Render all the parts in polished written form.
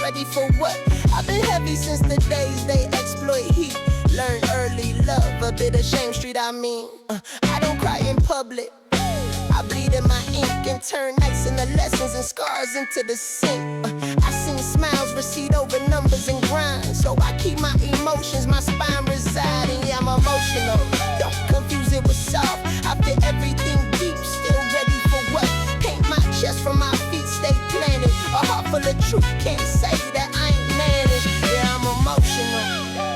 ready for what? I've been heavy since the days they exploit heat. Learn early love, a bit of shame street, I mean. I don't cry in public. I bleed in my ink and turn nights into lessons and scars into the sink. I seen smiles recede over numbers and grind, so I keep my emotions, my spine residing. Yeah, I'm emotional, don't confuse it with soft. I feel everything deep, still ready for what? Paint my chest from my feet, stay planted. A heart full of truth, can't say that I ain't managed. Yeah, I'm emotional,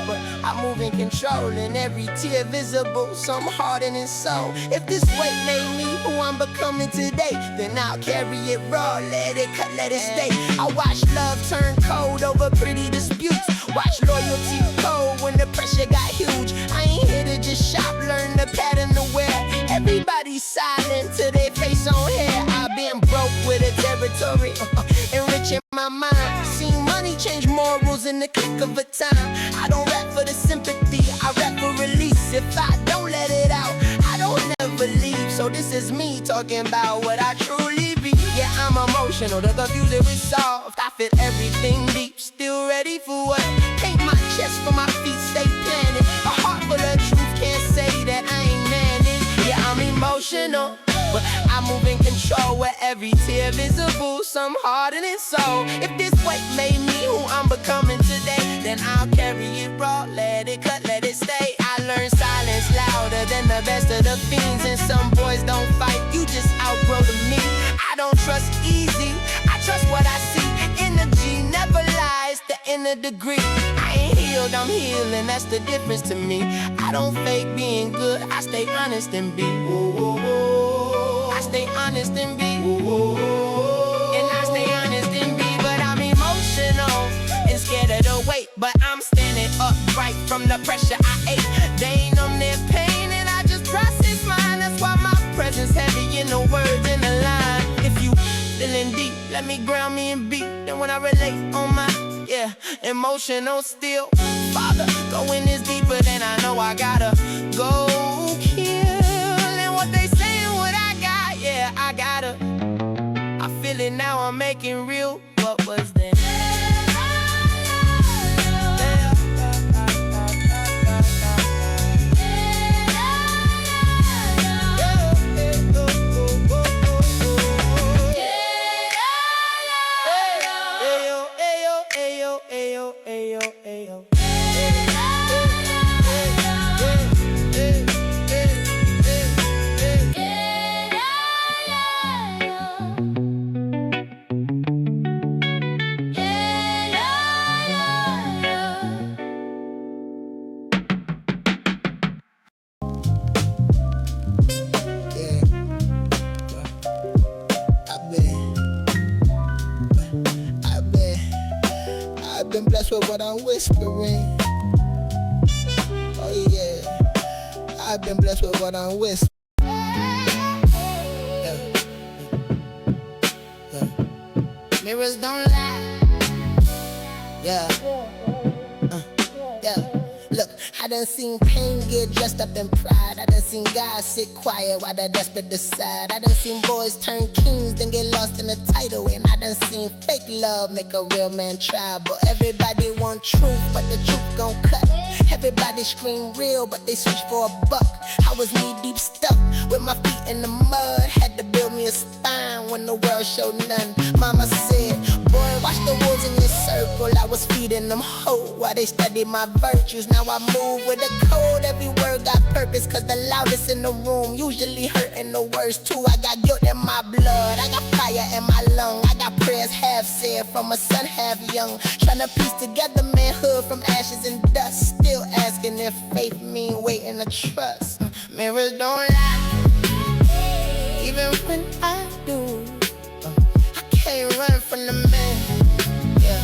but I move in control, and every tear visible, some hardening soul. If this weight made me who I'm becoming today, then I'll carry it raw, let it cut, let it stay. I watch love turn cold over pretty disputes, watch loyalty cold when the pressure got huge. I ain't here to just shop, learn the pattern to wear. Everybody's silent till they face on hair. I've been broke with a territory, enriching my mind. Seen money change morals in the click of a time. I don't rap for the sympathy, I rap for release. If I don't let it out, I don't never leave. So this is me talking about what I truly be. Yeah, I'm emotional, the confuse it with soft. I feel everything deep, still ready for what? Paint my chest for my feet, stay planted. A heart full of truth, can't say that I ain't managed. Yeah, I'm emotional, but I move in control with every tear visible, some hardening soul. If this weight made me who I'm becoming today, then I'll carry it raw, let it cut, let it stay. I learned silence louder than the best of the fiends, and some boys don't fight, you just outgrow the me. I don't trust easy, I trust what I see. Energy never lies, the inner degree. I ain't healed, I'm healing, that's the difference to me. I don't fake being good, I stay honest and be. I stay honest and be. And I stay honest and be. But I'm emotional and scared of the weight, but I'm standing upright from the pressure I ate. They ain't on their pain and I just process mine. That's why my presence heavy in the words in the line. If you feeling deep, let me ground me and beat. Then when I relate on my, yeah, emotional still. Father, going this deeper than I know I gotta go kill. And what they saying, what I got, yeah, I gotta. I feel it now, I'm making real what was then. I've been blessed with what I'm whispering. Oh yeah, I've been blessed with what I'm whispering. Mirrors don't lie. Yeah. Yeah. Look, I done seen pain get dressed up in pride. I done seen guys sit quiet while the desperate decide. I done seen boys turn kings, then get lost in the title. And I done seen fake love make a real man try. But everybody want truth, but the truth gon' cut. Everybody scream real, but they switch for a buck. I was knee deep stuck with my feet in the mud. Had to build me a spine when the world showed none. Mama said, boy, watch the wolves in your circle. I was feeding them hope while they studied my virtues. Now I move with a code, every word got purpose. Cause the loudest in the room usually hurting the worst too. I got guilt in my blood, I got fire in my lung. I got prayers half said from a son half young. Tryna piece together manhood from ashes and dust. Still asking if faith mean waiting to trust. Mirrors don't lie, even when I do. I can't run from the man, yeah.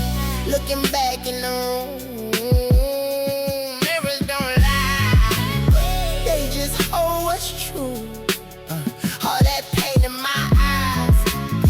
Looking back in the room, mirrors don't lie, they just hold what's true. All that pain in my eyes,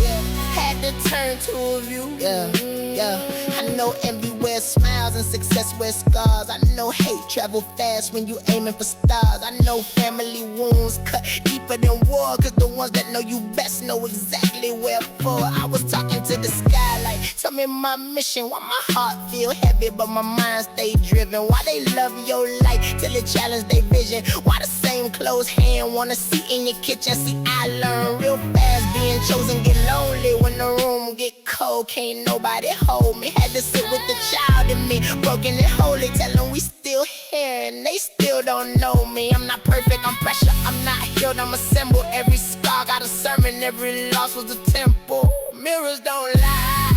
yeah, had to turn to a view, yeah, yeah. I know envy wears smiles bars and success wears scars. I know hate travel fast when you aiming for stars. I know family wounds cut deeper than war, cause the ones that know you best know exactly where for. I was talking to the sky like, tell me my mission. Why my heart feel heavy but my mind stay driven? Why they love your light till it challenge their vision? Why the same closed hand wanna see in your kitchen? See, I learn real fast being chosen get lonely when the room get cold. Can't nobody hold me. Had to sit with the child in me, broken and holy. Tell them we still here and they still don't know me. I'm not perfect, I'm pressure, I'm not healed, I'm a symbol. Every scar got a sermon, every loss was a temple. Mirrors don't lie,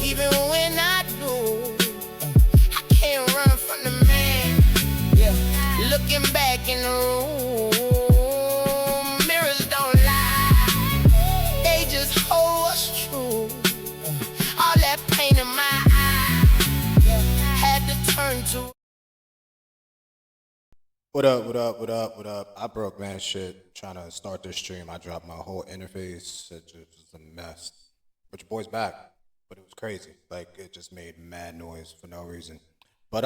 even when I do. I can't run from the man, yeah. Looking back in the room, mirrors don't lie, they just hold us true. All that pain in my eyes, yeah, had to turn to. What up, what up, what up, what up? I broke man shit trying to start this stream. I dropped my whole interface. It just was a mess. But your boy's back. But it was crazy. Like it just made mad noise for no reason. But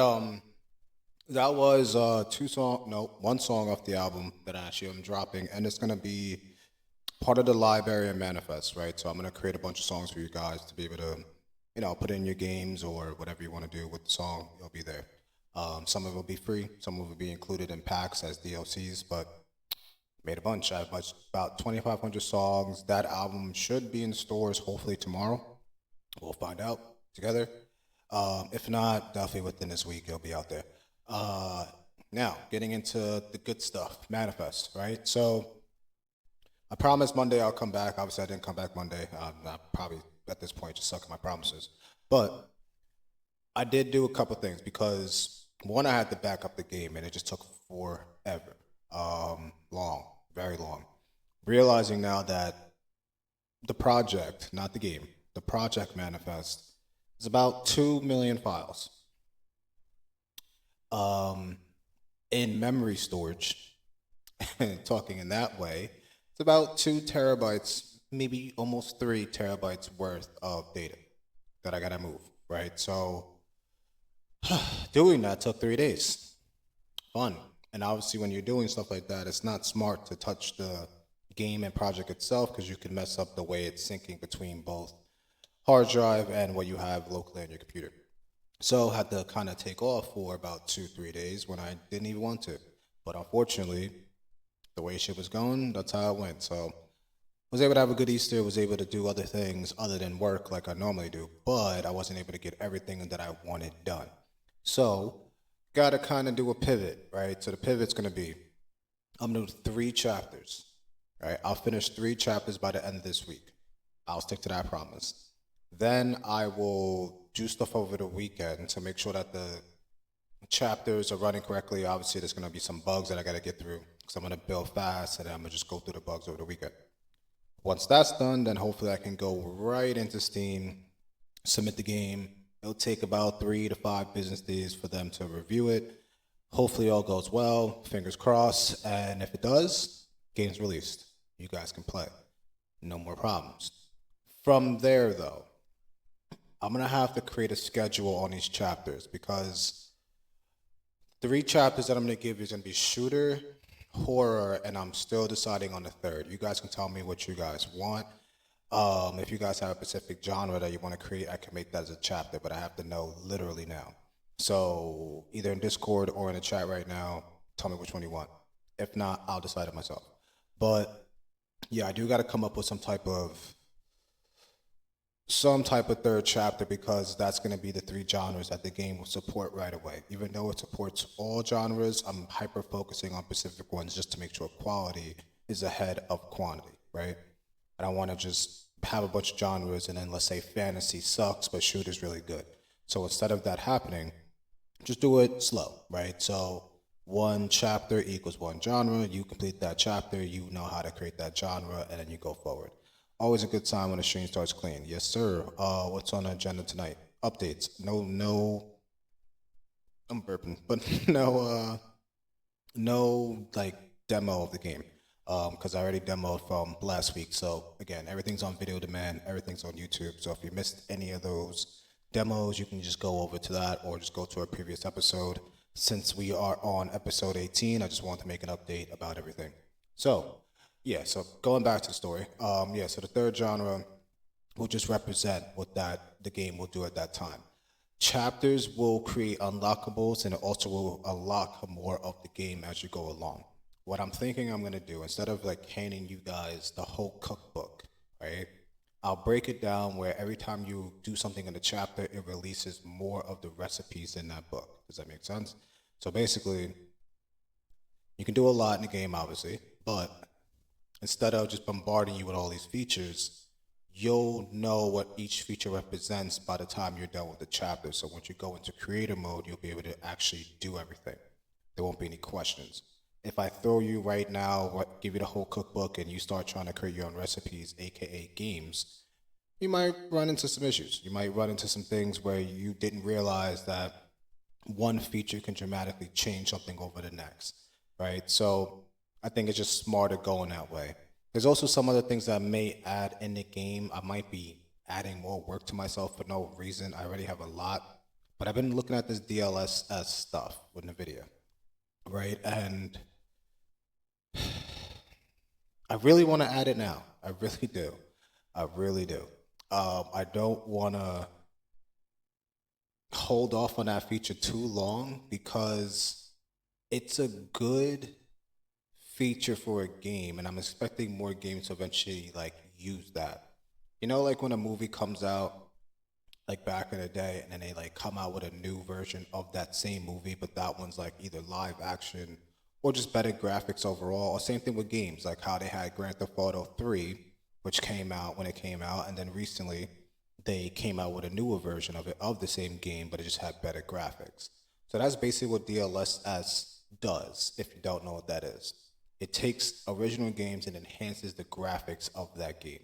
that was one song off the album that actually I'm dropping, and it's gonna be part of the library and manifest, right? So I'm gonna create a bunch of songs for you guys to be able to, put in your games or whatever you want to do with the song. It'll be there. Some of it will be free, some of it will be included in packs as DLCs, but made a bunch. I have about 2,500 songs. That album should be in stores hopefully tomorrow. We'll find out together. If not, definitely within this week, it'll be out there. Now, getting into the good stuff, manifest, right? So I promised Monday I'll come back. Obviously, I didn't come back Monday. I'm probably at this point just sucking my promises. But I did do a couple things because one, I had to back up the game and it just took forever. Long, very long. Realizing now that the project, not the game, the project manifest is about 2 million files. In memory storage, talking in that way, it's about 2 terabytes, maybe almost 3 terabytes worth of data that I gotta move, right? So doing that took 3 days. Fun. And obviously when you're doing stuff like that, it's not smart to touch the game and project itself because you can mess up the way it's syncing between both hard drive and what you have locally on your computer. So I had to kind of take off for about 2-3 days when I didn't even want to. But unfortunately, the way shit was going, that's how it went. So was able to have a good Easter, was able to do other things other than work like I normally do, but I wasn't able to get everything that I wanted done. So got to kind of do a pivot, right? So the pivot's going to be, I'm going to do 3 chapters, right? I'll finish 3 chapters by the end of this week. I'll stick to that promise. Then I will do stuff over the weekend to make sure that the chapters are running correctly. Obviously, there's going to be some bugs that I got to get through because I'm going to build fast and then I'm going to just go through the bugs over the weekend. Once that's done, then hopefully I can go right into Steam, submit the game. It'll take about 3 to 5 business days for them to review it. Hopefully all goes well, fingers crossed, and if it does, game's released. You guys can play. No more problems. From there, though, I'm gonna have to create a schedule on these chapters because 3 chapters that I'm gonna give you is gonna be shooter, horror, and I'm still deciding on the third. You guys can tell me what you guys want. If you guys have a specific genre that you want to create, I can make that as a chapter, but I have to know literally now. So either in Discord or in the chat right now, tell me which one you want. If not, I'll decide it myself. But yeah, I do got to come up with some type of third chapter because that's going to be the 3 genres that the game will support right away. Even though it supports all genres, I'm hyper focusing on specific ones just to make sure quality is ahead of quantity, right? I don't want to just have a bunch of genres and then let's say fantasy sucks, but shooter's really good. So instead of that happening, just do it slow, right? So 1 chapter equals 1 genre. You complete that chapter, you know how to create that genre, and then you go forward. Always a good time when the stream starts clean. Yes, sir. What's on the agenda tonight? Updates. No, I'm burping, but no like demo of the game. Because I already demoed from last week. So again, everything's on video demand, everything's on YouTube. So if you missed any of those demos, you can just go over to that or just go to our previous episode. Since we are on episode 18, I just wanted to make an update about everything. So, yeah, so going back to the story, so the third genre will just represent what the game will do at that time. Chapters will create unlockables, and it also will unlock more of the game as you go along. What I'm thinking I'm gonna do, instead of like handing you guys the whole cookbook, right? I'll break it down where every time you do something in the chapter, it releases more of the recipes in that book. Does that make sense? So basically, you can do a lot in the game, obviously, but instead of just bombarding you with all these features, you'll know what each feature represents by the time you're done with the chapter. So once you go into creator mode, you'll be able to actually do everything. There won't be any questions. If I throw you right now, give you the whole cookbook, and you start trying to create your own recipes, aka games, you might run into some issues. You might run into some things where you didn't realize that one feature can dramatically change something over the next, right? So I think it's just smarter going that way. There's also some other things that I may add in the game. I might be adding more work to myself for no reason. I already have a lot, but I've been looking at this DLSS stuff with NVIDIA, right? And I really want to add it now. I really do. I really do. I don't want to hold off on that feature too long because it's a good feature for a game, and I'm expecting more games to eventually like use that. You know, like when a movie comes out, like back in the day, and then they like come out with a new version of that same movie, but that one's like either live action or just better graphics overall. Or same thing with games, like how they had Grand Theft Auto 3, which came out when it came out, and then recently they came out with a newer version of it of the same game, but it just had better graphics. So that's basically what DLSS does, if you don't know what that is. It takes original games and enhances the graphics of that game.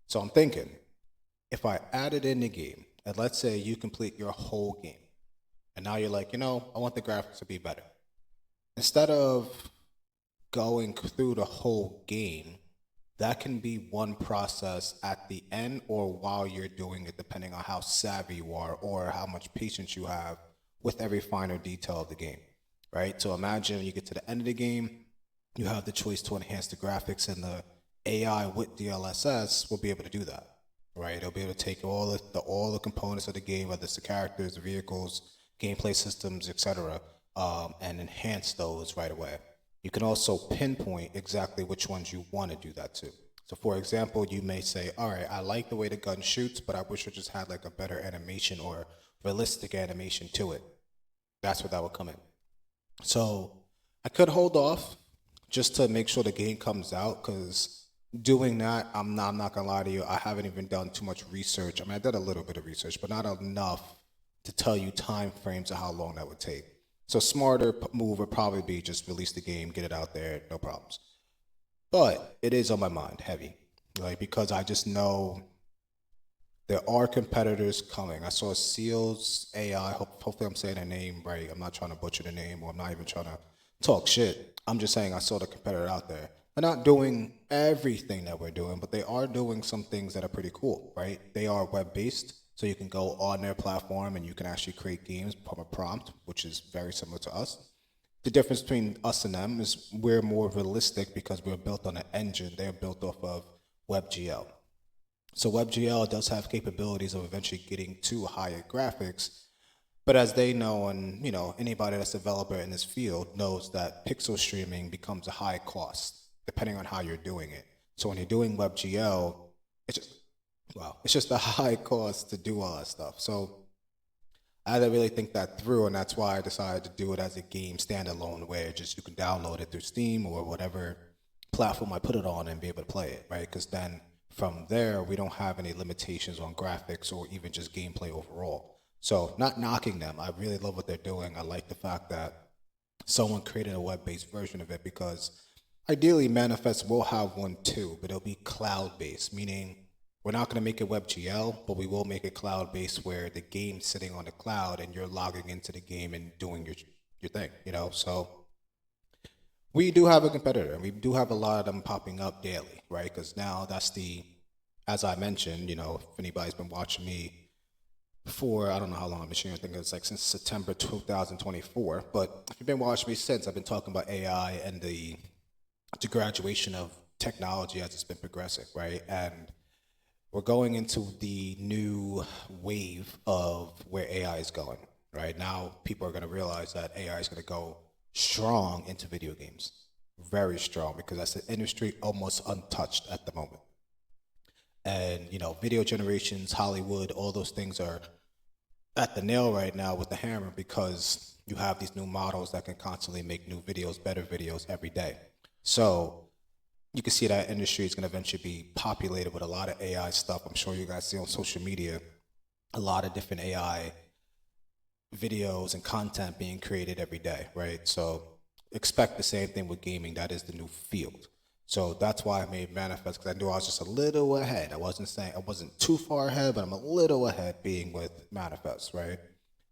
So I'm thinking, if I added in the game, and let's say you complete your whole game, and now you're like, I want the graphics to be better. Instead of going through the whole game, that can be one process at the end or while you're doing it, depending on how savvy you are or how much patience you have with every finer detail of the game, right? So imagine you get to the end of the game, you have the choice to enhance the graphics, and the AI with DLSS will be able to do that, right? It'll be able to take all the components of the game, whether it's the characters, the vehicles, gameplay systems, etc., and enhance those right away. You can also pinpoint exactly which ones you want to do that to. So for example, you may say, all right, I like the way the gun shoots, but I wish it just had like a better animation or realistic animation to it. That's what that would come in. So I could hold off just to make sure the game comes out, because doing that, I'm not gonna lie to you, I haven't even done too much research. I mean, I did a little bit of research, but not enough to tell you time frames of how long that would take. So smarter move would probably be just release the game, get it out there, no problems. But it is on my mind, heavy, like, because I just know there are competitors coming. I saw Seals AI. Hopefully, I'm saying their name right. I'm not trying to butcher the name, or I'm not even trying to talk shit. I'm just saying I saw the competitor out there. They're not doing everything that we're doing, but they are doing some things that are pretty cool, right? They are web-based, so you can go on their platform and you can actually create games from a prompt, which is very similar to us. The difference between us and them is we're more realistic because we're built on an engine. They're built off of WebGL. So WebGL does have capabilities of eventually getting to higher graphics, but as they know, and anybody that's a developer in this field knows that pixel streaming becomes a high cost depending on how you're doing it. So when you're doing WebGL, it's just a high cost to do all that stuff. So I didn't really think that through, and that's why I decided to do it as a game standalone, where just you can download it through Steam or whatever platform I put it on and be able to play it, right? Because then from there, we don't have any limitations on graphics or even just gameplay overall. So not knocking them. I really love what they're doing. I like the fact that someone created a web-based version of it, because ideally Manifest will have one too, but it'll be cloud-based, meaning we're not going to make it WebGL, but we will make it cloud-based where the game's sitting on the cloud and you're logging into the game and doing your thing, So we do have a competitor, and we do have a lot of them popping up daily, right? Because now that's as I mentioned, if anybody's been watching me for I don't know how long I've been sharing. I think it's like since September 2024. But if you've been watching me since, I've been talking about AI and the graduation of technology as it's been progressing, right? And we're going into the new wave of where AI is going, right? Now people are going to realize that AI is going to go strong into video games, very strong, because that's an industry almost untouched at the moment. And, video generations, Hollywood, all those things are at the nail right now with the hammer because you have these new models that can constantly make new videos, better videos every day. So you can see that industry is going to eventually be populated with a lot of AI stuff. I'm sure you guys see on social media a lot of different AI videos and content being created every day, right? So expect the same thing with gaming. That is the new field. So that's why I made Manifest, because I knew I was just a little ahead. I wasn't too far ahead, but I'm a little ahead being with Manifest, right?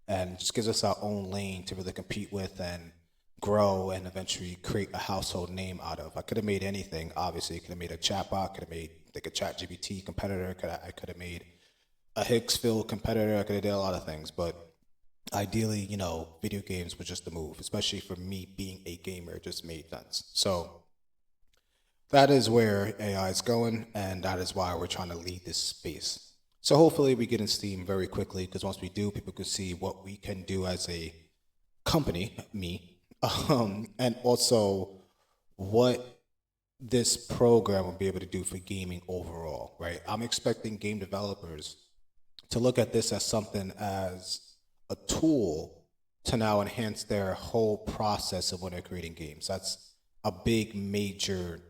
And it just gives us our own lane to really compete with and grow and eventually create a household name out of. I could have made anything, obviously. I could have made a chatbot, could have made like a chat GPT competitor, I could have made a Hicksville competitor, I could have done a lot of things, but ideally, video games was just the move, especially for me being a gamer, it just made sense. So that is where AI is going, and that is why we're trying to lead this space. So hopefully we get in Steam very quickly, because once we do, people can see what we can do as a company, me, and also what this program will be able to do for gaming overall, right? I'm expecting game developers to look at this as something as a tool to now enhance their whole process of when they're creating games. That's a big major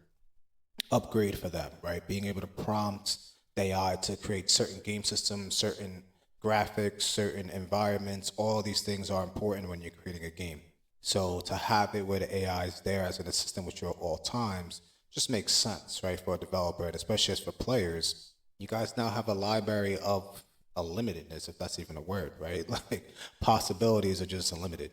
upgrade for them, right? Being able to prompt the AI to create certain game systems, certain graphics, certain environments, all these things are important when you're creating a game. So to have it where the AI is there as an assistant with you at all times just makes sense, right? For a developer, and especially as for players, you guys now have a library of unlimitedness, if that's even a word, right? Like possibilities are just unlimited.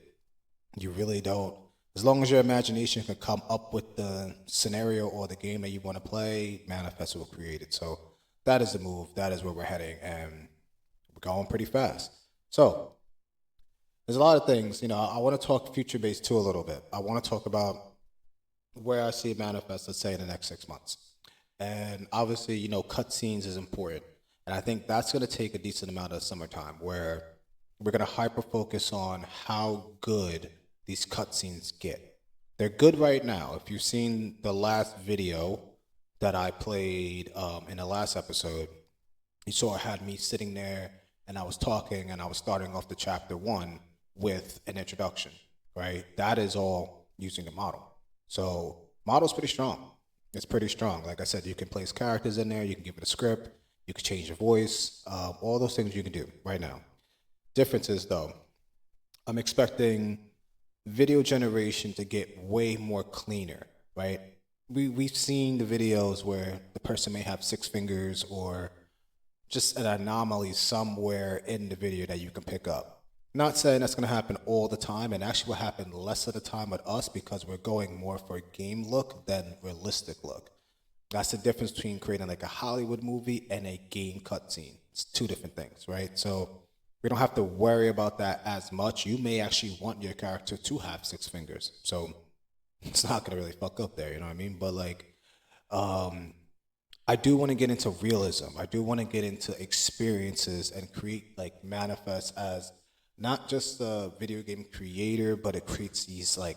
You really don't, as long as your imagination can come up with the scenario or the game that you want to play, Manifest will create it. So that is the move. That is where we're heading, and we're going pretty fast. So there's a lot of things, I want to talk future based too a little bit. I want to talk about where I see Manifest, let's say in the next 6 months. And obviously, cutscenes is important. And I think that's going to take a decent amount of summertime where we're going to hyper focus on how good these cutscenes get. They're good right now. If you've seen the last video that I played in the last episode, you saw I had me sitting there and I was talking and I was starting off the chapter 1 with an introduction, right? That is all using the model. So model's pretty strong. It's pretty strong. Like I said, you can place characters in there, you can give it a script, you can change your voice, all those things you can do right now. Difference is though, I'm expecting video generation to get way more cleaner, right? We've seen the videos where the person may have 6 fingers or just an anomaly somewhere in the video that you can pick up. Not saying that's going to happen all the time, and actually will happen less of the time with us because we're going more for a game look than realistic look. That's the difference between creating like a Hollywood movie and a game cutscene. It's 2 different things, right? So we don't have to worry about that as much. You may actually want your character to have 6 fingers, so it's not going to really fuck up there, you know what I mean? But like, I do want to get into realism. I do want to get into experiences and create like Manifest as not just a video game creator, but it creates these like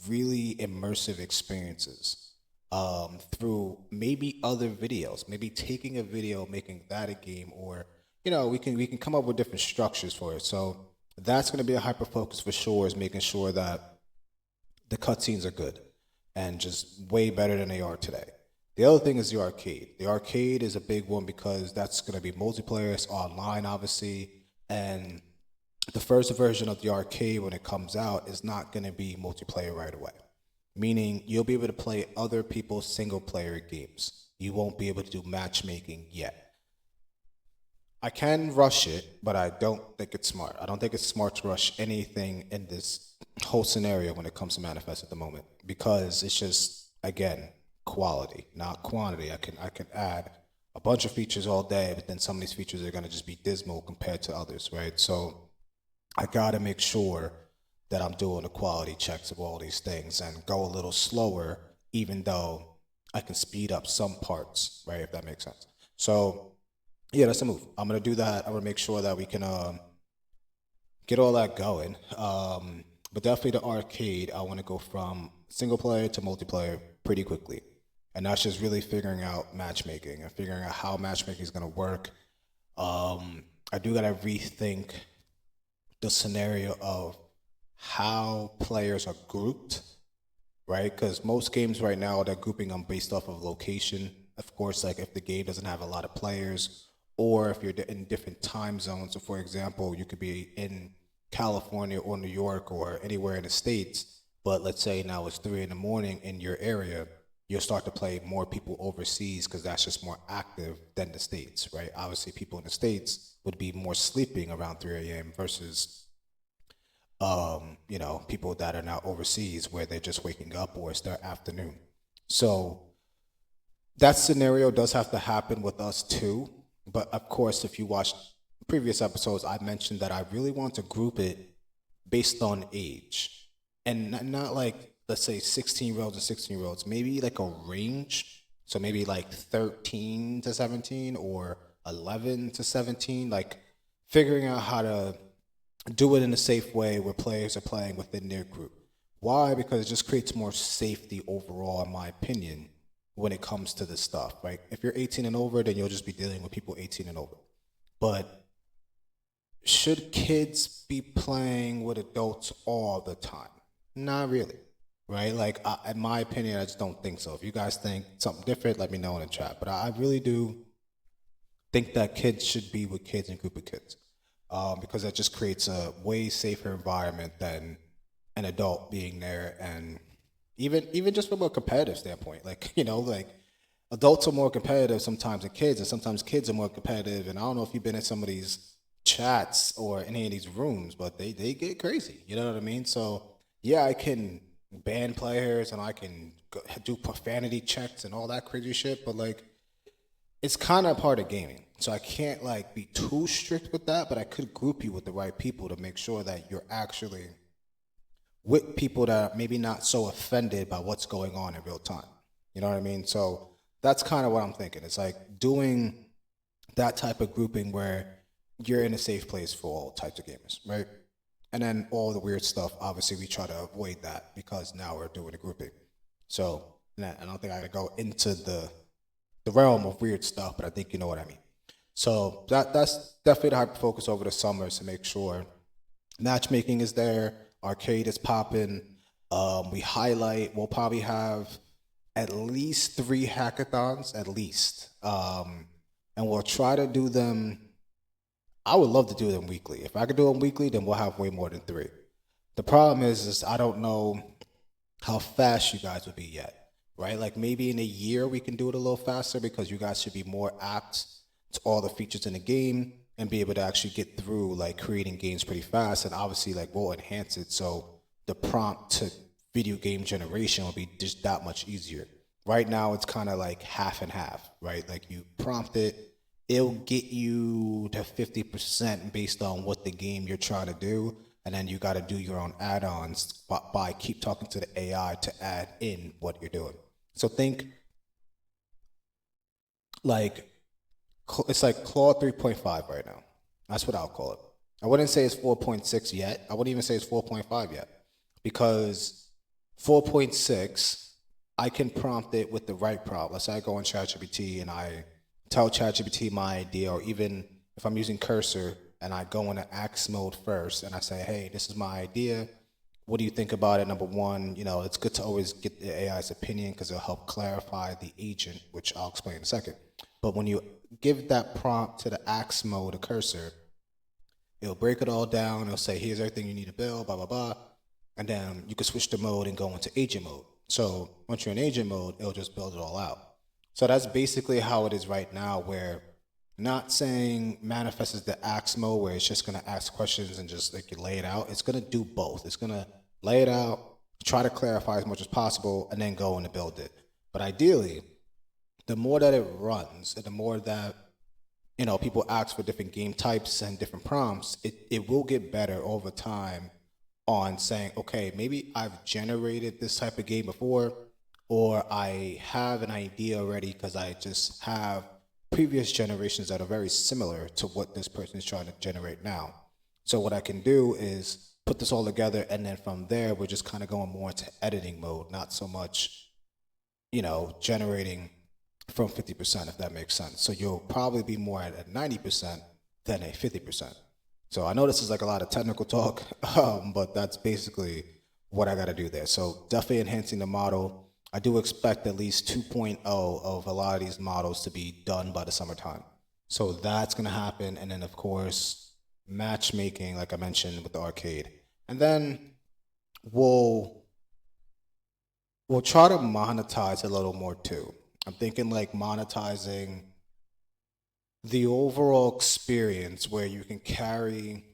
really immersive experiences through maybe other videos, maybe taking a video, making that a game, or we can come up with different structures for it. So that's going to be a hyper focus for sure, is making sure that the cutscenes are good and just way better than they are today. The other thing is the arcade. The arcade is a big one because that's going to be multiplayer, it's online, obviously, and the first version of the arcade when it comes out is not going to be multiplayer right away. Meaning you'll be able to play other people's single player games. You won't be able to do matchmaking yet. I can rush it, but I don't think it's smart. I don't think it's smart to rush anything in this whole scenario when it comes to Manifest at the moment, because it's just, again, quality, not quantity. I can add a bunch of features all day, but then some of these features are going to just be dismal compared to others, right? So I got to make sure that I'm doing the quality checks of all these things and go a little slower, even though I can speed up some parts, right? If that makes sense. So yeah, that's a move. I'm going to do that. I'm going to make sure that we can get all that going. But definitely the arcade, I want to go from single player to multiplayer pretty quickly. And that's just really figuring out matchmaking and figuring out how matchmaking is going to work. I do got to rethink the scenario of how players are grouped, right? Because most games right now, they're grouping them based off of location. Of course, like if the game doesn't have a lot of players, or if you're in different time zones. So for example, you could be in California or New York or anywhere in the States, but let's say now it's 3 in the morning in your area, you'll start to play more people overseas because that's just more active than the States, right? Obviously, people in the States would be more sleeping around 3 a.m. versus people that are now overseas where they're just waking up or it's their afternoon. So that scenario does have to happen with us too. But of course, if you watched previous episodes, I mentioned that I really want to group it based on age and not like, let's say 16-year-olds and 16-year-olds, maybe like a range. So maybe like 13 to 17 or 11 to 17, like figuring out how to do it in a safe way where players are playing within their group. Why? Because it just creates more safety overall, in my opinion, when it comes to this stuff, right? If you're 18 and over, then you'll just be dealing with people 18 and over. But should kids be playing with adults all the time? Not really, right? Like, in my opinion, I just don't think so. If you guys think something different, let me know in the chat. But I really do think that kids should be with kids and group of kids. Because that just creates a way safer environment than an adult being there. And even just from a competitive standpoint, like, like adults are more competitive sometimes than kids, and sometimes kids are more competitive. And I don't know if you've been in some of these chats or any of these rooms, but they get crazy. You know what I mean? So yeah, I can ban players and I can do profanity checks and all that crazy shit, but like, it's kind of part of gaming. So I can't like be too strict with that, but I could group you with the right people to make sure that you're actually with people that are maybe not so offended by what's going on in real time. You know what I mean? So that's kind of what I'm thinking. It's like doing that type of grouping where you're in a safe place for all types of gamers, right? And then all the weird stuff, obviously we try to avoid that because now we're doing a grouping. So I don't think I gotta go into the realm of weird stuff, but I think you know what I mean. So that's definitely the hyper focus over the summer is to make sure matchmaking is there, arcade is popping. We'll probably have at least 3 hackathons, at least. And we'll try to do them. I would love to do them weekly. If I could do them weekly, then we'll have way more than 3. The problem is I don't know how fast you guys would be yet, right? Like maybe in a year we can do it a little faster because you guys should be more apt to all the features in the game and be able to actually get through like creating games pretty fast. And obviously like we'll enhance it so the prompt to video game generation will be just that much easier. Right now it's kind of like half and half, right? Like you prompt it, it'll get you to 50% based on what the game you're trying to do. And then you got to do your own add-ons by keep talking to the AI to add in what you're doing. So think like, it's like Claude 3.5 right now. That's what I'll call it. I wouldn't say it's 4.6 yet. I wouldn't even say it's 4.5 yet. Because 4.6, I can prompt it with the right prompt. Let's say I go on ChatGPT and I tell ChatGPT my idea, or even if I'm using Cursor and I go into Ask mode first and I say, hey, this is my idea. What do you think about it? Number one, it's good to always get the AI's opinion because it'll help clarify the agent, which I'll explain in a second. But when you give that prompt to the Ask mode, the Cursor, it'll break it all down. It'll say, here's everything you need to build, blah, blah, blah. And then you can switch the mode and go into agent mode. So once you're in agent mode, it'll just build it all out. So that's basically how it is right now, where not saying manifest as the ask mode where it's just going to ask questions and just like you lay it out. It's going to do both. It's going to lay it out, try to clarify as much as possible, and then go in and build it. But ideally, the more that it runs and the more that people ask for different game types and different prompts, it will get better over time on saying, okay, maybe I've generated this type of game before, or I have an idea already because I just have previous generations that are very similar to what this person is trying to generate now. So what I can do is put this all together, and then from there, we're just kind of going more into editing mode, not so much, generating from 50%, if that makes sense. So you'll probably be more at a 90% than a 50%. So I know this is like a lot of technical talk, but that's basically what I got to do there. So definitely enhancing the model. I do expect at least 2.0 of a lot of these models to be done by the summertime. So that's going to happen. And then, of course, matchmaking, like I mentioned, with the arcade. And then we'll try to monetize a little more too. I'm thinking like monetizing the overall experience where you can carry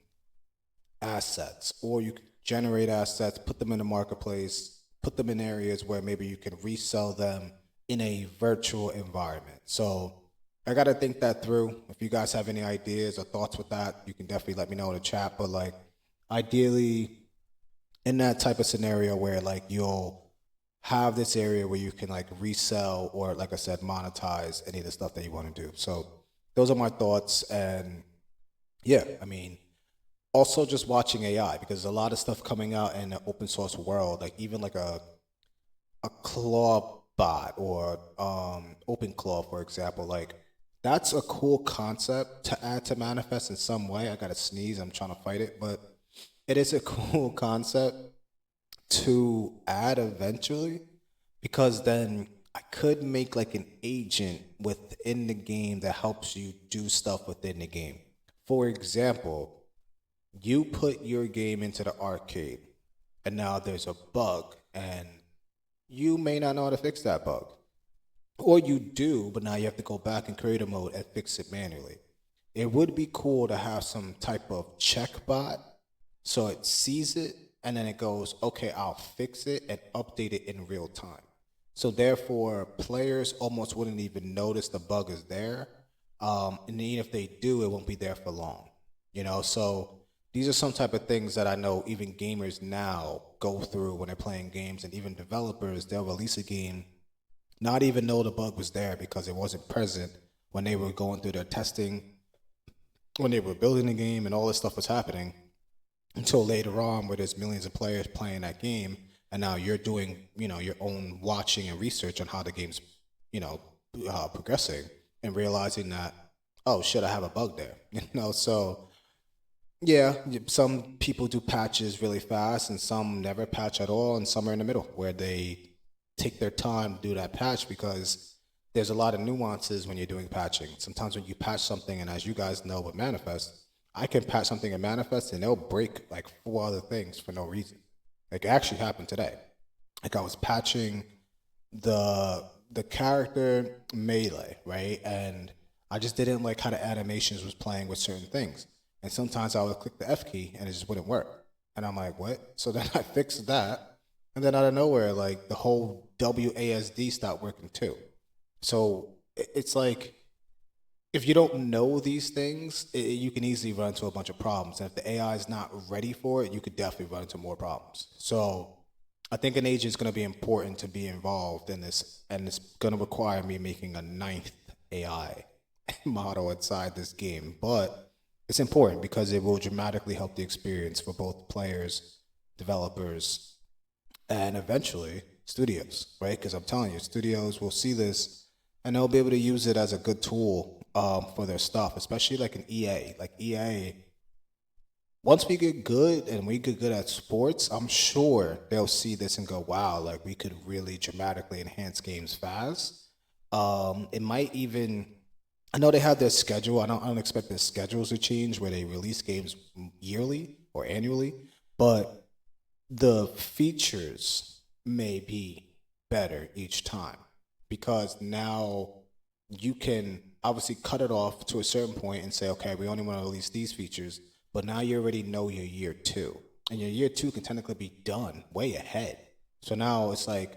assets, or you can generate assets, put them in the marketplace, put them in areas where maybe you can resell them in a virtual environment. So I got to think that through. If you guys have any ideas or thoughts with that, you can definitely let me know in the chat. But like ideally in that type of scenario where like you'll have this area where you can like resell or, like I said, monetize any of the stuff that you want to do. So those are my thoughts. And yeah, I mean, also just watching AI, because there's a lot of stuff coming out in the open source world, like even like a claw bot or OpenClaw, for example. Like that's a cool concept to add to manifest in some way. I gotta sneeze, I'm trying to fight it, but it is a cool concept to add eventually, because then I could make like an agent within the game that helps you do stuff within the game. For example, you put your game into the arcade and now there's a bug and you may not know how to fix that bug. Or you do, but now you have to go back in creator mode and fix it manually. It would be cool to have some type of check bot so it sees it and then it goes, okay, I'll fix it and update it in real time. So therefore, players almost wouldn't even notice the bug is there. And even if they do, it won't be there for long. So these are some type of things that I know even gamers now go through when they're playing games, and even developers, they'll release a game, not even know the bug was there because it wasn't present when they were going through their testing, when they were building the game and all this stuff was happening, until later on where there's millions of players playing that game, and now you're doing, your own watching and research on how the game's, progressing, and realizing that, oh shit, I have a bug there. So yeah, some people do patches really fast, and some never patch at all, and some are in the middle where they take their time to do that patch, because there's a lot of nuances when you're doing patching. Sometimes when you patch something, and as you guys know with Manifest, I can patch something in Manifest and they'll break like 4 other things for no reason. Like it actually happened today. Like I was patching the character melee, right? And I just didn't like how the animations was playing with certain things. And sometimes I would click the F key and it just wouldn't work. And I'm like, what? So then I fixed that. And then out of nowhere, like the whole WASD stopped working too. So it's like, if you don't know these things, you can easily run into a bunch of problems. And if the AI is not ready for it, you could definitely run into more problems. So I think an agent is going to be important to be involved in this, and it's going to require me making a 9th AI model inside this game. But it's important because it will dramatically help the experience for both players, developers, and eventually studios, right? Because I'm telling you, studios will see this and they'll be able to use it as a good tool for their stuff, especially like an EA. Like EA, once we get good and we get good at sports, I'm sure they'll see this and go, wow, like we could really dramatically enhance games fast. It might even, I know they have their schedule. I don't expect their schedules to change where they release games yearly or annually, but the features may be better each time, because now you can obviously cut it off to a certain point and say, okay, we only want to release these features, but now you already know your year 2, and your year 2 can technically be done way ahead. So now it's like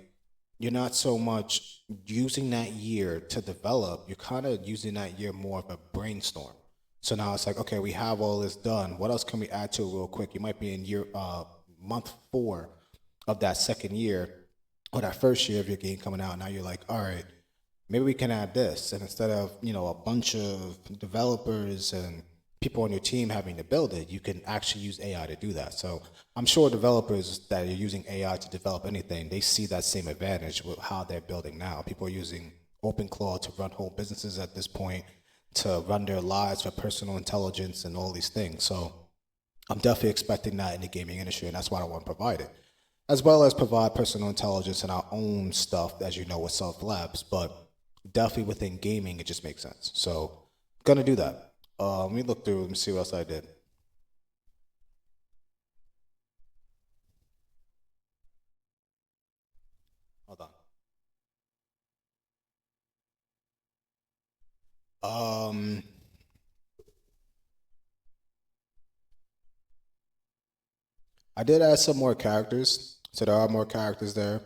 you're not so much using that year to develop, you're kind of using that year more of a brainstorm. So now it's like, okay, we have all this done. What else can we add to it real quick? You might be in month 4 of that second year or that first year of your game coming out. Now you're like, all right, maybe we can add this. And instead of, a bunch of developers and people on your team having to build it, you can actually use AI to do that. So I'm sure developers that are using AI to develop anything, they see that same advantage with how they're building now. People are using OpenClaw to run whole businesses at this point, to run their lives for personal intelligence and all these things. So I'm definitely expecting that in the gaming industry, and that's why I want to provide it, as well as provide personal intelligence and our own stuff, as you know, with self labs. But definitely within gaming, it just makes sense. So gonna do that. Let me look through. Let me see what else I did. Hold on. I did add some more characters, so there are more characters there.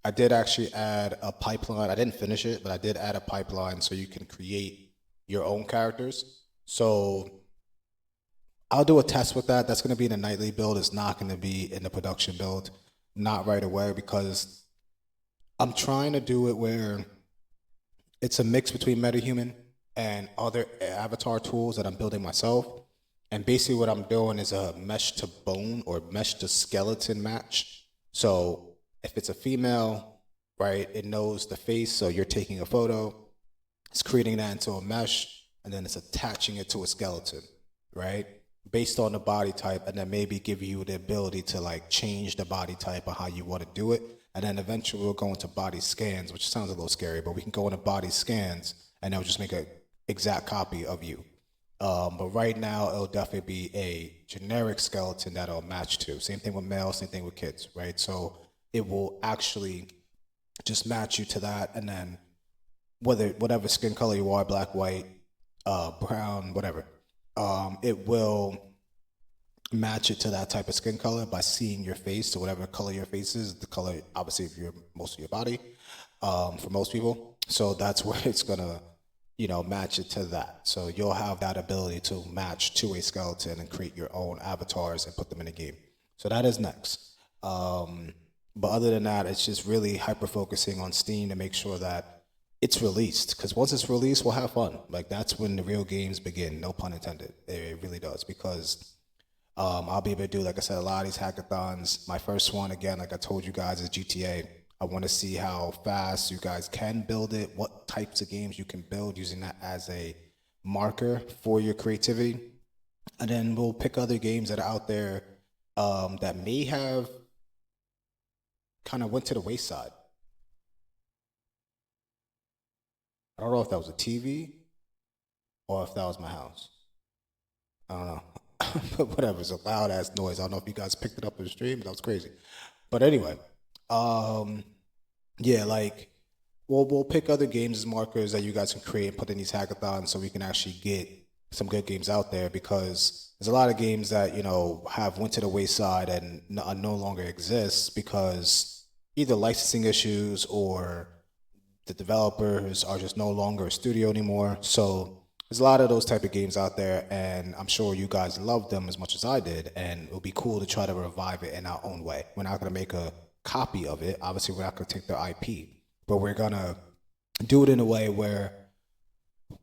I did actually add a pipeline. I didn't finish it, but I did add a pipeline so you can create your own characters. So I'll do a test with that. That's going to be in the nightly build. It's not going to be in the production build, not right away, because I'm trying to do it where it's a mix between MetaHuman and other avatar tools that I'm building myself. And basically, what I'm doing is a mesh to bone or mesh to skeleton match. So if it's a female, right, it knows the face. So you're taking a photo, it's creating that into a mesh, and then it's attaching it to a skeleton, right? Based on the body type, and then maybe give you the ability to like change the body type or how you want to do it. And then eventually we'll go into body scans, which sounds a little scary, but we can go into body scans and it'll just make an exact copy of you. But right now, it'll definitely be a generic skeleton that'll match to. Same thing with males, same thing with kids, right? So it will actually just match you to that, and then whatever skin color you are, black, white, brown, whatever, it will match it to that type of skin color by seeing your face. So whatever color your face is, the color obviously of your most of your body, for most people. So that's where it's gonna, match it to that. So you'll have that ability to match to a skeleton and create your own avatars and put them in a game. So that is next. But other than that, it's just really hyper focusing on Steam to make sure that it's released. Because once it's released, we'll have fun. Like that's when the real games begin. No pun intended. It really does, because I'll be able to do, like I said, a lot of these hackathons. My first one, again, like I told you guys, is GTA. I want to see how fast you guys can build it, what types of games you can build using that as a marker for your creativity. And then we'll pick other games that are out there, that may have kind of went to the wayside. I don't know if that was a TV or if that was my house. I don't know. But whatever, it's a loud ass noise. I don't know if you guys picked it up in the stream, but that was crazy. But anyway, um, yeah, like we'll pick other games as markers that you guys can create and put in these hackathons so we can actually get some good games out there, because there's a lot of games that have went to the wayside and no longer exist because either licensing issues or the developers are just no longer a studio anymore. So there's a lot of those type of games out there, and I'm sure you guys love them as much as I did, and it'll be cool to try to revive it in our own way. We're not going to make a copy of it. Obviously, we're not going to take their IP, but we're going to do it in a way where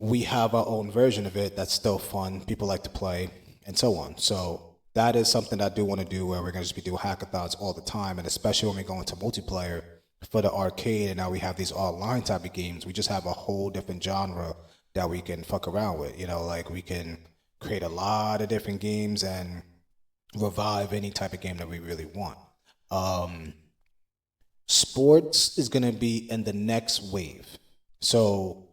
we have our own version of it that's still fun, people like to play, and so on. So that is something that I do want to do, where we're going to just be doing hackathons all the time, and especially when we go into multiplayer for the arcade, and now we have these online type of games, we just have a whole different genre that we can fuck around with. Like we can create a lot of different games and revive any type of game that we really want. Um, Sports is going to be in the next wave. So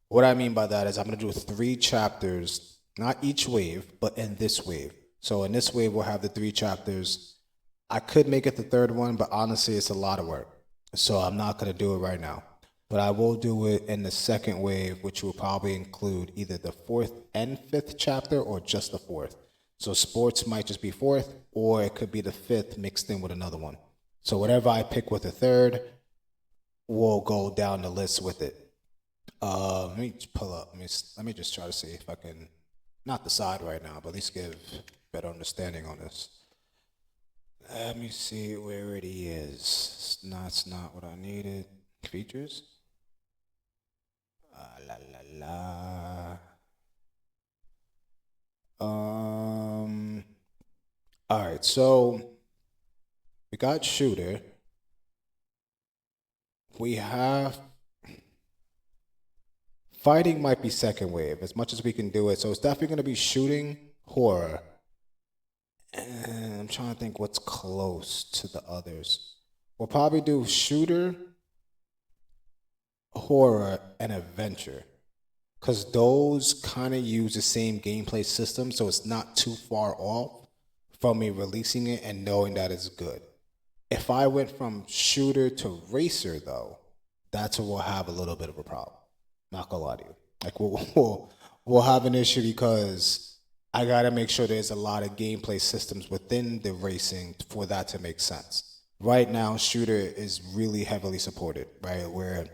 what I mean by that is I'm going to do 3 chapters, not each wave, but in this wave. So in this wave, we'll have the 3 chapters. I could make it the third one, but honestly, it's a lot of work. So I'm not going to do it right now. But I will do it in the second wave, which will probably include either the 4th and 5th chapter or just the 4th. So sports might just be 4th, or it could be the 5th mixed in with another one. So whatever I pick with the third, we'll go down the list with it. Let me just pull up. Let me just try to see if I can not decide right now, but at least give better understanding on this. Let me see where it is. It's not what I needed. Features. La la la. All right, so we got shooter. We have fighting might be second wave as much as we can do it. So it's definitely going to be shooting, horror. And I'm trying to think what's close to the others. We'll probably do shooter, horror, and adventure. Because those kind of use the same gameplay system, so it's not too far off from me releasing it and knowing that it's good. If I went from shooter to racer, though, that's where we'll have a little bit of a problem. Not gonna lie to you. Like we'll have an issue because I gotta make sure there's a lot of gameplay systems within the racing for that to make sense. Right now, shooter is really heavily supported, right? Where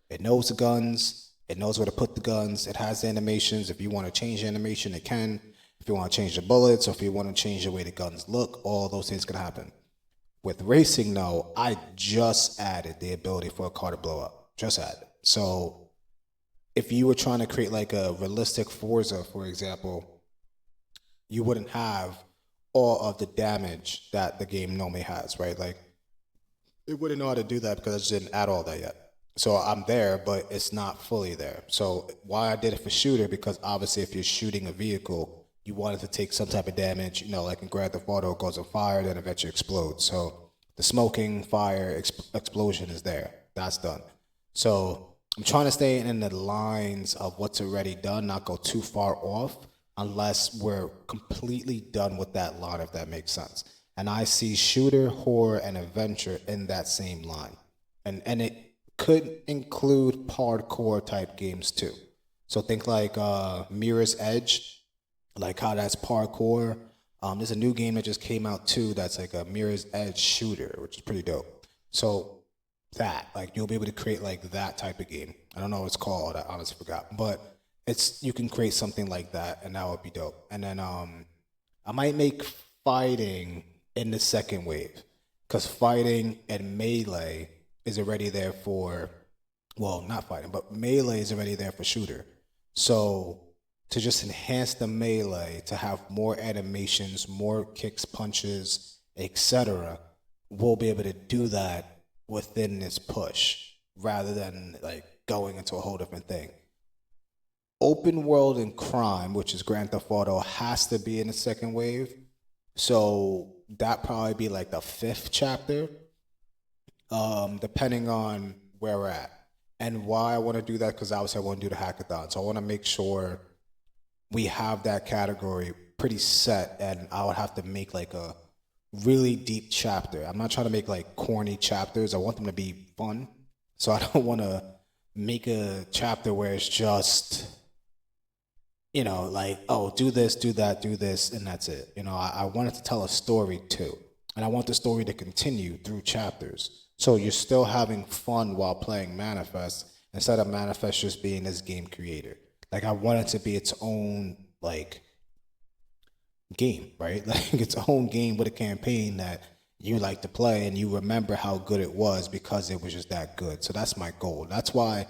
it knows the guns, it knows where to put the guns, it has the animations. If you want to change the animation, it can. If you want to change the bullets, or if you want to change the way the guns look, all those things can happen. With racing, though, I just added the ability for a car to blow up. Just added. So if you were trying to create like a realistic Forza, for example, you wouldn't have all of the damage that the game normally has, right? Like, it wouldn't know how to do that because I just didn't add all that yet. So I'm there, but it's not fully there. So why I did it for shooter, because obviously if you're shooting a vehicle, you want it to take some type of damage, like in Grand Theft Auto, it goes on fire, then eventually explodes. So the smoking, fire, explosion is there. That's done. So I'm trying to stay in the lines of what's already done, not go too far off, unless we're completely done with that line, if that makes sense. And I see shooter, horror, and adventure in that same line. And it could include parkour type games too. So think like Mirror's Edge, like how that's parkour. There's a new game that just came out too that's like a Mirror's Edge shooter, which is pretty dope. So that, like, you'll be able to create like that type of game. I don't know what it's called, I honestly forgot. But you can create something like that, and that would be dope. And then I might make fighting in the second wave, because fighting and melee is already there for, well, not fighting, but melee is already there for shooter. So to just enhance the melee, to have more animations, more kicks, punches, etc., we'll be able to do that within this push rather than like going into a whole different thing. Open world and crime, which is Grand Theft Auto, has to be in the second wave. So that probably be like the 5th chapter, depending on where we're at. And why I want to do that, because obviously I want to do the hackathon. So I want to make sure we have that category pretty set, and I would have to make like a really deep chapter. I'm not trying to make like corny chapters. I want them to be fun. So I don't want to make a chapter where it's just, like, oh, do this, do that, do this, and that's it. I wanted to tell a story too. And I want the story to continue through chapters. So you're still having fun while playing Manifest, instead of Manifest just being this game creator. Like, I want it to be its own, like, game, right? Like, its own game with a campaign that you like to play and you remember how good it was because it was just that good. So that's my goal. That's why,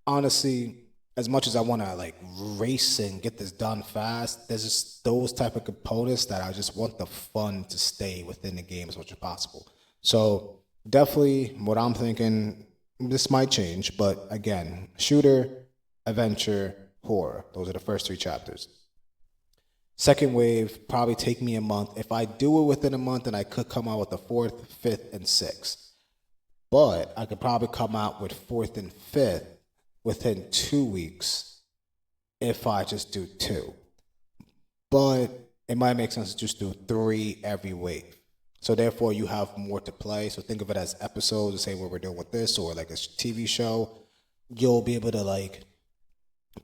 honestly, as much as I want to, like, race and get this done fast, there's just those type of components that I just want the fun to stay within the game as much as possible. So definitely what I'm thinking, this might change, but again, shooter, adventure, horror. Those are the first 3 chapters. Second wave, probably take me a month. If I do it within a month, then I could come out with the 4th, 5th, and 6th. But I could probably come out with 4th and 5th within 2 weeks if I just do 2. But it might make sense to just do 3 every wave. So therefore, you have more to play. So think of it as episodes, to say what we're doing with this, or like a TV show. You'll be able to like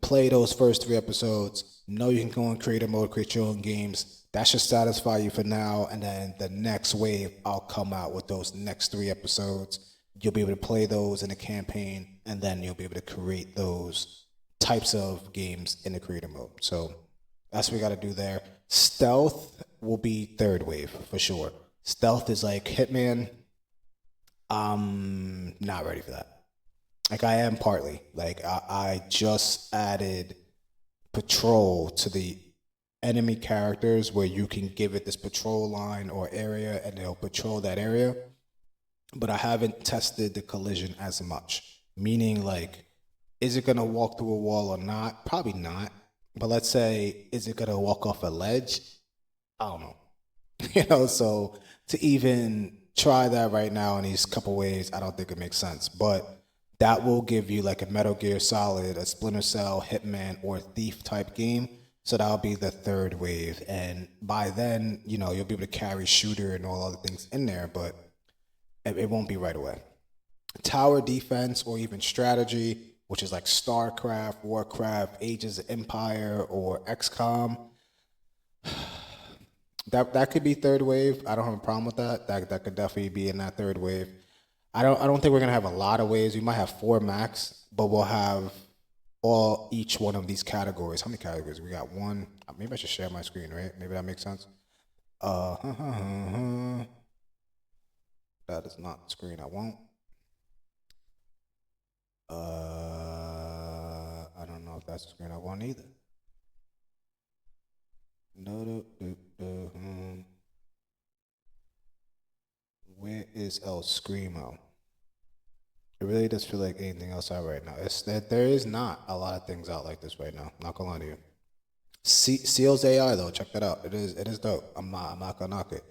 play those first 3 episodes. Know you can go in creator mode, create your own games. That should satisfy you for now. And then the next wave, I'll come out with those next 3 episodes. you'll be able to play those in a campaign, and then you'll be able to create those types of games in the creator mode. So that's what we got to do there. Stealth will be third wave for sure. Stealth is like Hitman. I'm not ready for that. Like I am partly. Like I just added patrol to the enemy characters where you can give it this patrol line or area and they'll patrol that area. But I haven't tested the collision as much. Meaning like, is it gonna walk through a wall or not? Probably not. But let's say, is it gonna walk off a ledge? I don't know. So to even try that right now in these couple ways, I don't think it makes sense. But that will give you like a Metal Gear Solid, a Splinter Cell, Hitman, or Thief type game. So that'll be the third wave. And by then, you'll be able to carry shooter and all other things in there, but it won't be right away. Tower defense or even strategy, which is like StarCraft, Warcraft, Ages of Empire, or XCOM. That could be third wave. I don't have a problem with that. That could definitely be in that third wave. I don't think we're gonna have a lot of waves. We might have 4 max, but we'll have each one of these categories. How many categories? We got 1. Maybe I should share my screen, right? Maybe that makes sense. That is not the screen I want. I don't know if that's the screen I want either. Where is El Screamo? It really does feel like anything else out right now. It's that there is not a lot of things out like this right now. Not gonna lie to you. Seals AI though, check that out. It is dope. I'm not gonna knock it.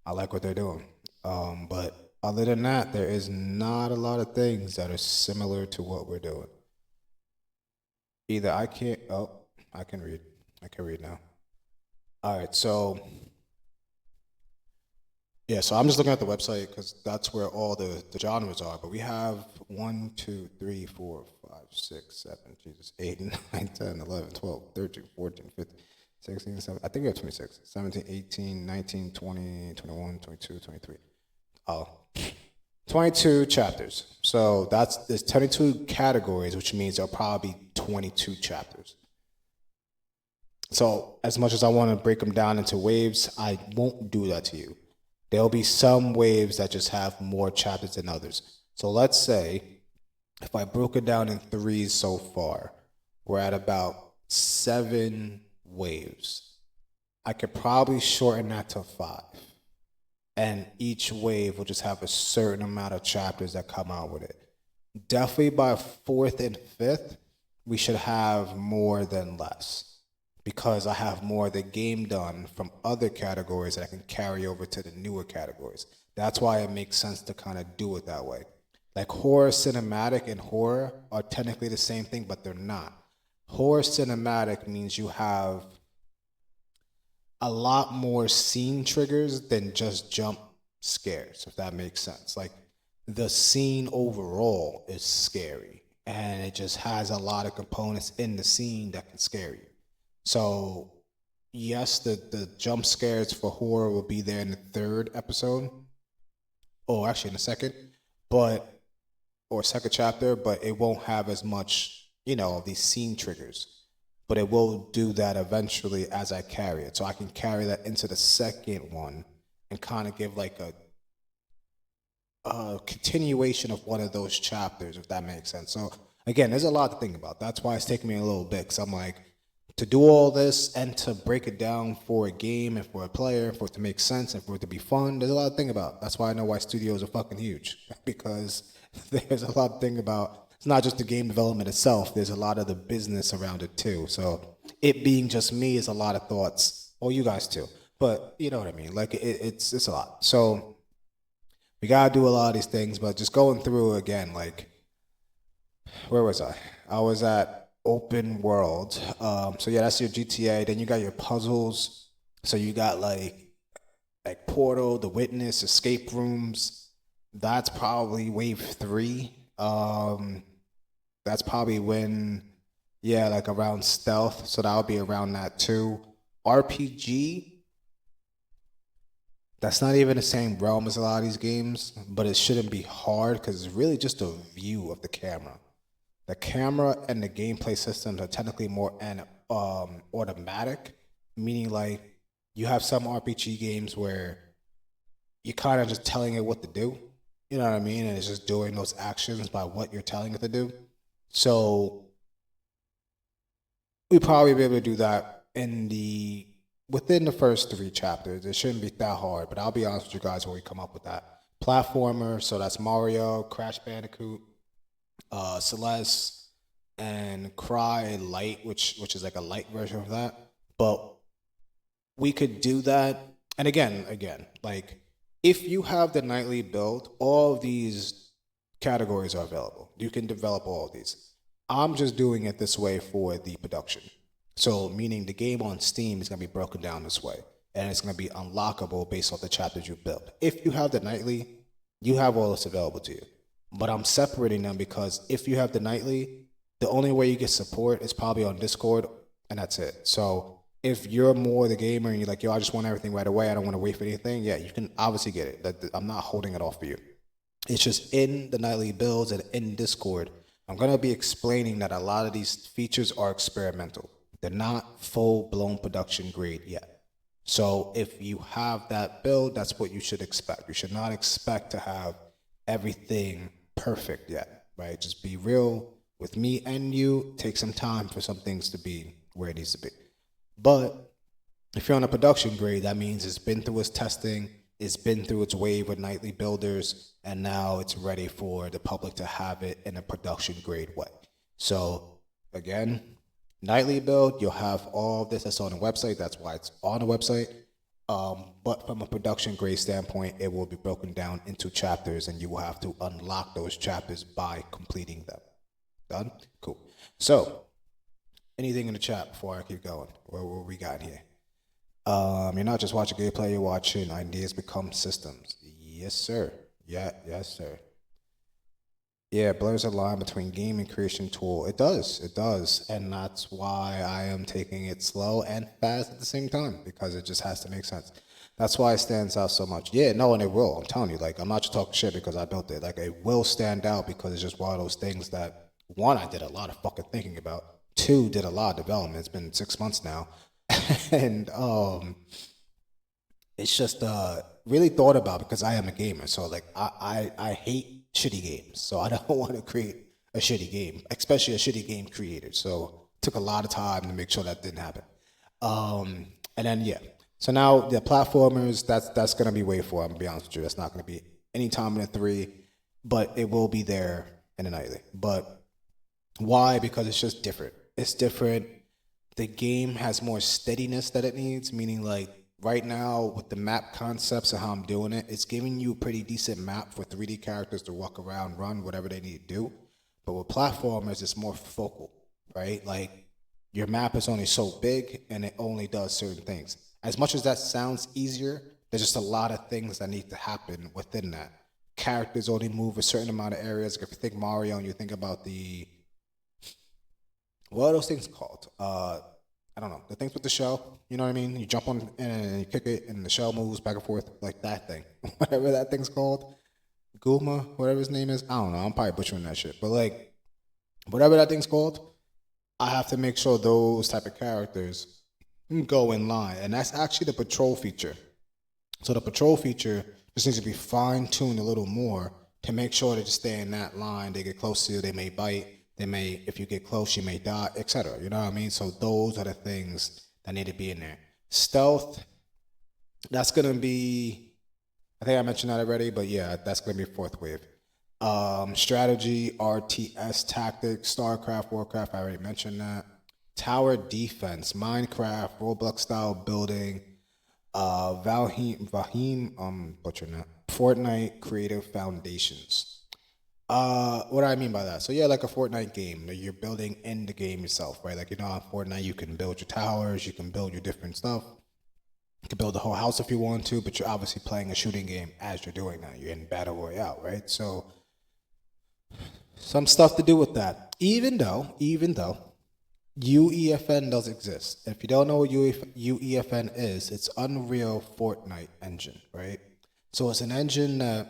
I like what they're doing. But other than that, there is not a lot of things that are similar to what we're doing. Either I can read. I can read now. All right, so yeah, so I'm just looking at the website because that's where all the genres are. But we have 1, 2, 3, 4, 5, 6, 7, 8, 9, 10, 11, 12, 13, 14, 15, 16, 17. I think we have 26, 17, 18, 19, 20, 21, 22, 23. Oh, 22 chapters. So there's 22 categories, which means there'll probably be 22 chapters. So as much as I want to break them down into waves, I won't do that to you. There'll be some waves that just have more chapters than others. So let's say if I broke it down in 3s so far, we're at about 7 waves. I could probably shorten that to 5. And each wave will just have a certain amount of chapters that come out with it. Definitely by 4th and 5th, we should have more than less. Because I have more of the game done from other categories that I can carry over to the newer categories. That's why it makes sense to kind of do it that way. Like horror cinematic and horror are technically the same thing, but they're not. Horror cinematic means you have a lot more scene triggers than just jump scares, if that makes sense. Like the scene overall is scary, and it just has a lot of components in the scene that can scare you. So, yes, the jump scares for horror will be there in the 3rd episode, or actually in the 2nd, or 2nd chapter, but it won't have as much, these scene triggers. But it will do that eventually as I carry it. So I can carry that into the 2nd one and kind of give like a continuation of one of those chapters, if that makes sense. So, again, there's a lot to think about. That's why it's taking me a little bit, because I'm like, to do all this and to break it down for a game and for a player, for it to make sense and for it to be fun, there's a lot to think about. That's why I know why studios are fucking huge, because there's a lot to think about. It's not just the game development itself, there's a lot of the business around it too. So it being just me is a lot of thoughts, or you guys too, but you know what I mean? Like it's a lot. So we gotta do a lot of these things, but just going through again, like, where was I? I was at open world. So yeah, that's your GTA. Then you got your puzzles. So you got like Portal, The Witness, escape rooms. That's probably wave 3. That's probably when, like around stealth. So that'll be around that too. RPG. That's not even the same realm as a lot of these games, but it shouldn't be hard because it's really just a view of the camera. The camera and the gameplay systems are technically more automatic, meaning like you have some RPG games where you're kind of just telling it what to do. You know what I mean? And it's just doing those actions by what you're telling it to do. So we probably be able to do that within the first 3 chapters. It shouldn't be that hard, but I'll be honest with you guys when we come up with that. Platformer, so that's Mario, Crash Bandicoot, Celeste, and Cry Light, which is like a light version of that. But we could do that. And again, like if you have the nightly build, all of these categories are available. You can develop all of these. I'm just doing it this way for the production. So meaning the game on Steam is going to be broken down this way. And it's going to be unlockable based off the chapters you build. If you have the nightly, you have all this available to you. But I'm separating them because if you have the nightly, the only way you get support is probably on Discord, and that's it. So if you're more the gamer and you're like, yo, I just want everything right away, I don't want to wait for anything, yeah, you can obviously get it. I'm not holding it off for you. It's just in the nightly builds and in Discord, I'm going to be explaining that a lot of these features are experimental. They're not full-blown production grade yet. So if you have that build, that's what you should expect. You should not expect to have everything perfect yet, right? Just be real with me and you. Take some time for some things to be where it needs to be. But if you're on a production grade, that means it's been through its testing, it's been through its wave with nightly builders, and now it's ready for the public to have it in a production grade way. So again, nightly build, you'll have all of this that's on the website. That's why it's on the website. But from a production grade standpoint, it will be broken down into chapters, and you will have to unlock those chapters by completing them. Done? Cool. So, anything in the chat before I keep going? What we got here? You're not just watching gameplay, you're watching ideas become systems. Yes, sir. Yes, sir. Yeah, it blurs the line between game and creation tool. It does. And that's why I am taking it slow and fast at the same time, because it just has to make sense. That's why it stands out so much. Yeah, no, and it will. I'm telling you, like, I'm not just talking shit because I built it. Like, it will stand out because it's just one of those things that, one, I did a lot of fucking thinking about. Two, did a lot of development. It's been 6 months now. And it's just really thought about because I am a gamer. So like I hate shitty games. So I don't want to create a shitty game, especially a shitty game creator. So it took a lot of time to make sure that didn't happen. And then yeah. So now the platformers, that's gonna be way 4. I'm gonna be honest with you. That's not gonna be any time in the 3, but it will be there in the nightly. But why? Because it's just different. It's different. The game has more steadiness that it needs, meaning like right now with the map concepts and how I'm doing it, it's giving you a pretty decent map for 3D characters to walk around, run, whatever they need to do. But with platformers, it's more focal, right? Like your map is only so big and it only does certain things. As much as that sounds easier, there's just a lot of things that need to happen within that. Characters only move a certain amount of areas. Like if you think Mario and you think about what are those things called? I don't know. The things with the shell, you know what I mean? You jump on and you kick it and the shell moves back and forth like that thing. Whatever that thing's called. Guma, whatever his name is. I don't know. I'm probably butchering that shit. But like, whatever that thing's called, I have to make sure those type of characters go in line. And that's actually the patrol feature. So the patrol feature just needs to be fine-tuned a little more to make sure they just stay in that line. They get close to you, they may bite. They may, if you get close, you may die, etc. You know what I mean? So those are the things that need to be in there. Stealth, that's going to be, I think I mentioned that already, but yeah, that's going to be 4th wave. Strategy, RTS, tactics, StarCraft, Warcraft, I already mentioned that. Tower defense, Minecraft, Roblox style building, Valheim, butchering that. Fortnite creative foundations. What do I mean by that? So yeah, like a Fortnite game, you're building in the game yourself, right? Like, you know, on Fortnite, you can build your towers, you can build your different stuff. You can build the whole house if you want to, but you're obviously playing a shooting game as you're doing that. You're in Battle Royale, right? So some stuff to do with that. Even though, UEFN does exist. If you don't know what UEFN is, it's Unreal Fortnite engine, right? So it's an engine that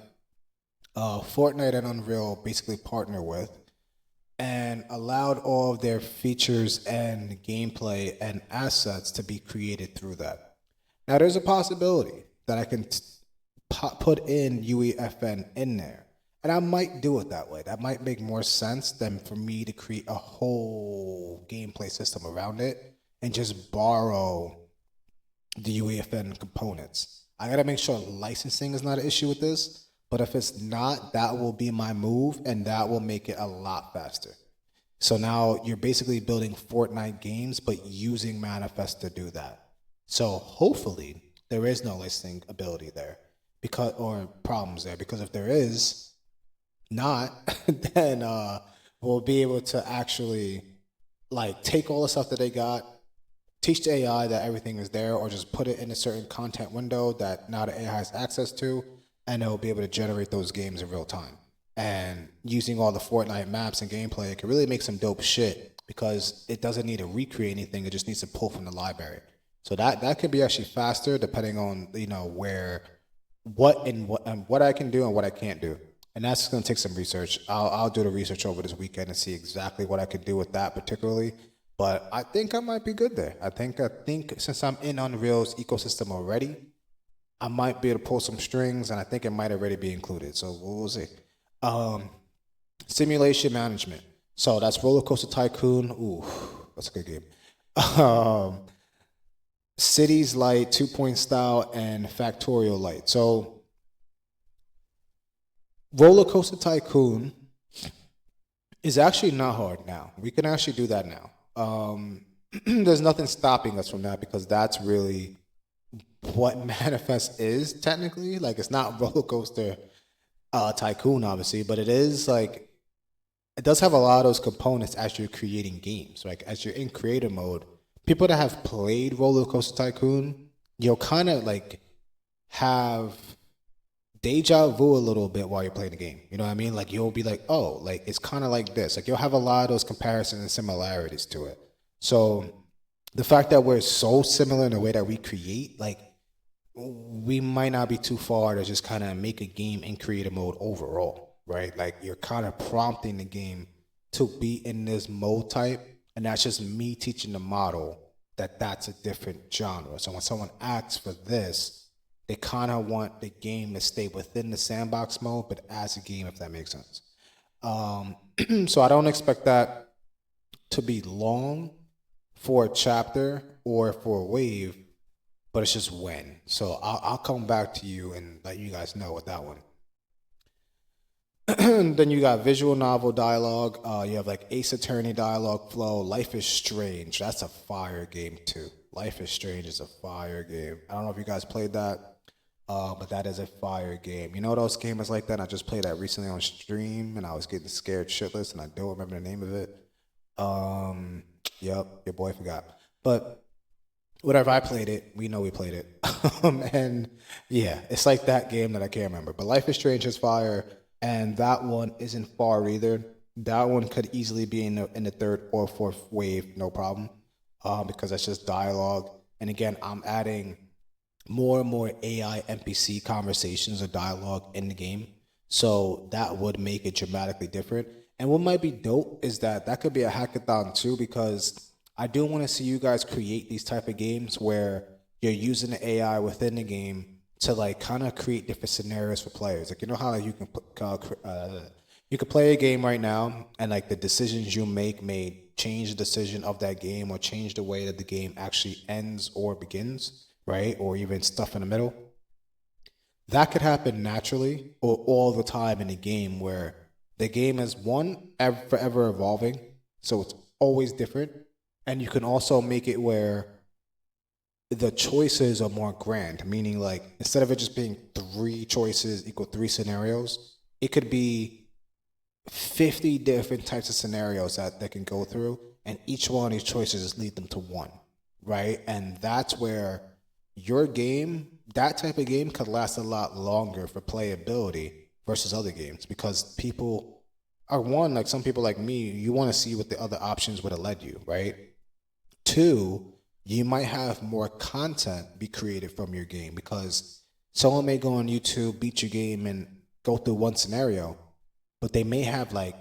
Fortnite and Unreal basically partner with and allowed all of their features and gameplay and assets to be created through that. Now, there's a possibility that I can put in UEFN in there. And I might do it that way. That might make more sense than for me to create a whole gameplay system around it and just borrow the UEFN components. I gotta make sure licensing is not an issue with this, but if it's not, that will be my move and that will make it a lot faster. So now you're basically building Fortnite games, but using Manifest to do that. So hopefully there is no licensing ability there because or problems there, because if there is not, then we'll be able to actually like take all the stuff that they got, teach the AI that everything is there, or just put it in a certain content window that now the AI has access to, and it'll be able to generate those games in real time. And using all the Fortnite maps and gameplay, it can really make some dope shit because it doesn't need to recreate anything; it just needs to pull from the library. So that could be actually faster depending on where, what I can do and what I can't do. And that's going to take some research. I'll do the research over this weekend and see exactly what I could do with that particularly. But I think I might be good there. I think since I'm in Unreal's ecosystem already, I might be able to pull some strings, and I think it might already be included. So we'll see. Simulation management. So that's Roller Coaster Tycoon. Ooh, that's a good game. Cities Light, 2-point style, and Factorial Light. So Roller Coaster Tycoon is actually not hard now. We can actually do that now. There's nothing stopping us from that because that's really what Manifest is technically. Like, it's not Roller Coaster Tycoon, obviously, but it is like, it does have a lot of those components as you're creating games. Like, as you're in creator mode, people that have played Roller Coaster Tycoon, you'll kind of like have deja vu a little bit while you're playing the game. You know what I mean? Like, you'll be like, oh, like it's kind of like this. Like, you'll have a lot of those comparisons and similarities to it. So the fact that we're so similar in the way that we create, like, we might not be too far to just kind of make a game in creator mode overall, right? Like, you're kind of prompting the game to be in this mode type, and that's just me teaching the model that that's a different genre. So when someone asks for this, they kind of want the game to stay within the sandbox mode, but as a game, if that makes sense. So I don't expect that to be long for a chapter or for a wave, but it's just when. So I'll come back to you and let you guys know with that one. Then you got visual novel dialogue. You have like Ace Attorney dialogue flow. Life is Strange. That's a fire game too. Life is Strange is a fire game. I don't know if you guys played that, but that is a fire game. You know those gamers like that? I just played that recently on stream, and I was getting scared shitless, and I don't remember the name of it. Yep, your boy forgot. But whatever, I played it. We know we played it. And yeah, it's like that game that I can't remember. But Life is Strange is fire, and that one isn't far either. That one could easily be in the third or fourth wave, no problem, because that's just dialogue. And again, I'm adding more and more AI NPC conversations or dialogue in the game, so that would make it dramatically different. And what might be dope is that could be a hackathon too, because I do want to see you guys create these type of games where you're using the AI within the game to like kind of create different scenarios for players. Like, you know how like you can play a game right now, and like the decisions you make may change the decision of that game or change the way that the game actually ends or begins, right? Or even stuff in the middle. That could happen naturally or all the time in a game where the game is forever evolving, so it's always different. And you can also make it where the choices are more grand, meaning like instead of it just being 3 choices equal 3 scenarios, it could be 50 different types of scenarios that they can go through, and each one of these choices lead them to one, right? And that's where your game, that type of game, could last a lot longer for playability versus other games, because people are like some people like me, you want to see what the other options would have led you, right? Two, you might have more content be created from your game because someone may go on YouTube, beat your game, and go through one scenario, but they may have like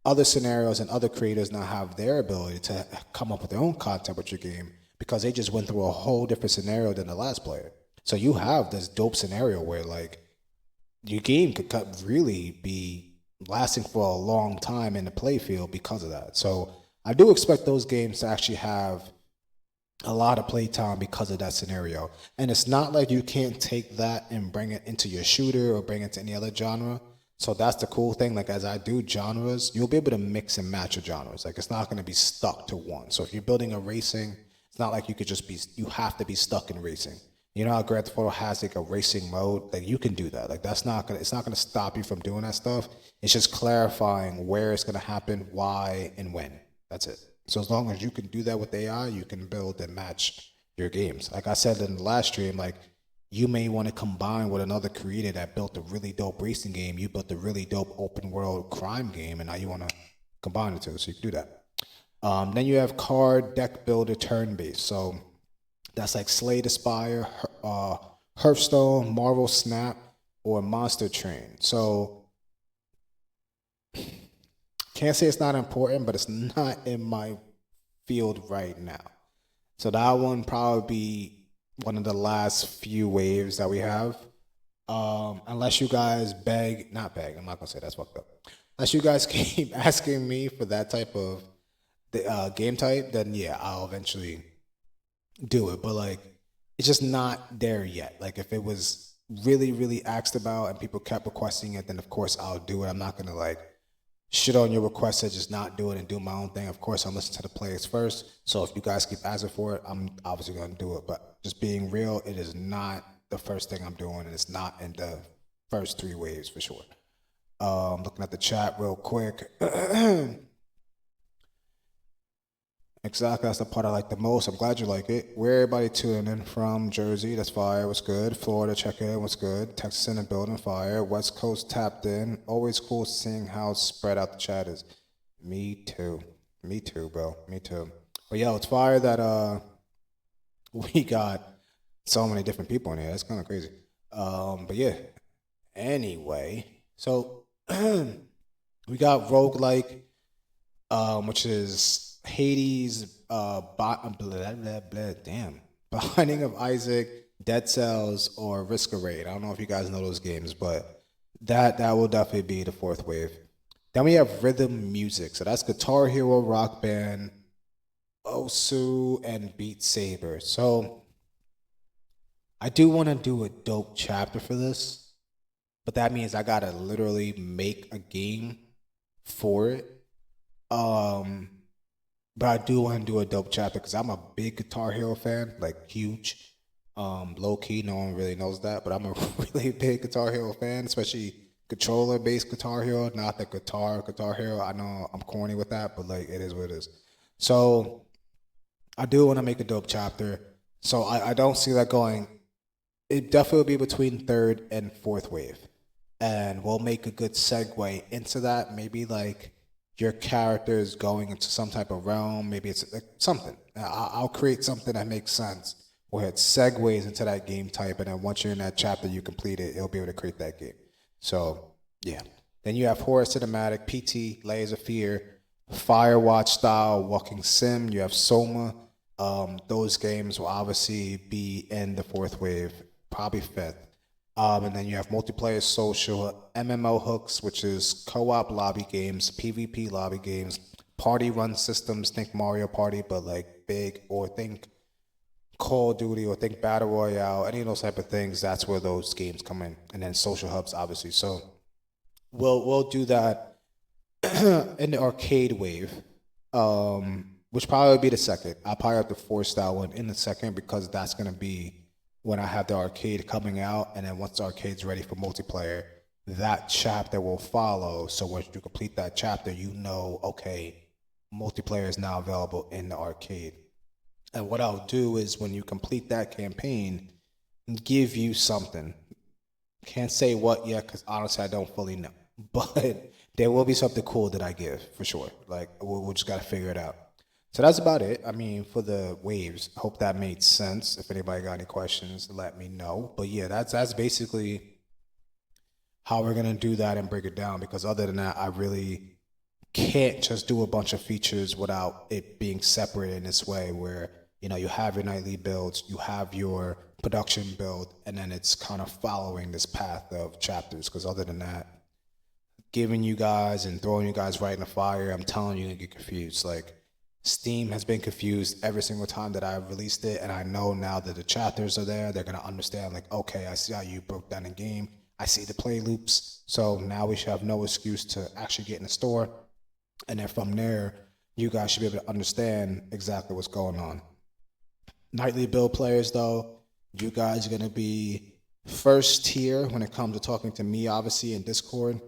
other scenarios and other creators now have their ability to come up with their own content with your game because they just went through a whole different scenario than the last player. So you have this dope scenario where like your game could really be lasting for a long time in the playfield because of that. So I do expect those games to actually have a lot of playtime because of that scenario. And it's not like you can't take that and bring it into your shooter or bring it to any other genre. So that's the cool thing. Like as I do genres, you'll be able to mix and match your genres. Like it's not going to be stuck to one. So if you're building a racing, it's not like you could just be, you have to be stuck in racing. You know how Grand Theft Auto has like a racing mode? Like you can do that. Like that's not gonna, it's not gonna stop you from doing that stuff. It's just clarifying where it's gonna happen, why, and when. That's it. So as long as you can do that with AI, you can build and match your games. Like I said in the last stream, like you may want to combine with another creator that built a really dope racing game. You built a really dope open world crime game, and now you want to combine the two. So you can do that. Then you have card deck builder turn based. So that's like Slay the Spire, Hearthstone, Marvel Snap, or Monster Train. So can't say it's not important, but it's not in my field right now. So that one probably be one of the last few waves that we have. Unless you guys not beg, I'm not gonna say that's fucked up. Unless you guys keep asking me for that type of game type, then yeah, I'll eventually do it. But like, it's just not there yet. Like if it was really, really asked about and people kept requesting it, then of course I'll do it. I'm not gonna like shit on your request and just not do it and do my own thing. Of course, I'm listening to the players first. So if you guys keep asking for it, I'm obviously going to do it. But just being real, it is not the first thing I'm doing, and it's not in the first 3 waves for sure. Looking at the chat real quick. Exactly, that's the part I like the most. I'm glad you like it. Where everybody tuning in from? Jersey, that's fire, what's good? Florida, check in, what's good? Texas in the building, fire. West Coast tapped in. Always cool seeing how spread out the chat is. Me too. Me too, bro. Me too. But yo, it's fire that we got so many different people in here. That's kind of crazy. But yeah. Anyway, so we got roguelike, which is Hades, damn, Binding of Isaac, Dead Cells, or Risk of Raid. I don't know if you guys know those games, but that will definitely be the 4th wave. Then we have rhythm music. So that's Guitar Hero, Rock Band, Osu, and Beat Saber. So I do want to do a dope chapter for this, but that means I gotta literally make a game for it. But I do want to do a dope chapter because I'm a big Guitar Hero fan, like huge. Low key, no one really knows that, but I'm a really big Guitar Hero fan, especially controller-based Guitar Hero, not the Guitar Hero. I know I'm corny with that, but like it is what it is. So I do want to make a dope chapter. So I don't see that going. It definitely will be between 3rd and 4th wave, and we'll make a good segue into that. Maybe like your character is going into some type of realm. Maybe it's like something. I'll create something that makes sense where it segues into that game type. And then once you're in that chapter, you complete it, it'll be able to create that game. So yeah. Then you have horror cinematic, PT, Layers of Fear, Firewatch style, walking sim. You have Soma. Those games will obviously be in the 4th wave, probably 5th. And then you have multiplayer social, MMO hooks, which is co-op lobby games, PvP lobby games, party run systems, think Mario Party, but like big, or think Call of Duty, or think Battle Royale, any of those type of things. That's where those games come in. And then social hubs, obviously. So we'll do that in the arcade wave, which probably be the 2nd. I'll probably have to force that one in the 2nd because that's going to be when I have the arcade coming out, and then once the arcade's ready for multiplayer, that chapter will follow. So once you complete that chapter, you know, okay, multiplayer is now available in the arcade. And what I'll do is when you complete that campaign, give you something. Can't say what yet because honestly I don't fully know. But there will be something cool that I give for sure. Like we'll just got to figure it out. So that's about it. I mean, for the waves, I hope that made sense. If anybody got any questions, let me know. But yeah, that's basically how we're gonna do that and break it down. Because other than that, I really can't just do a bunch of features without it being separate in this way where, you have your nightly builds, you have your production build, and then it's kind of following this path of chapters. Because other than that, giving you guys and throwing you guys right in the fire, I'm telling you, you're gonna get confused. Like, Steam has been confused every single time that I've released it, and I know now that the chapters are there, they're gonna understand, like, okay, I see how you broke down the game, I see the play loops, so now we should have no excuse to actually get in the store. And then from there, you guys should be able to understand exactly what's going on. Nightly build players, though, you guys are going to be first tier when it comes to talking to me, obviously, in Discord.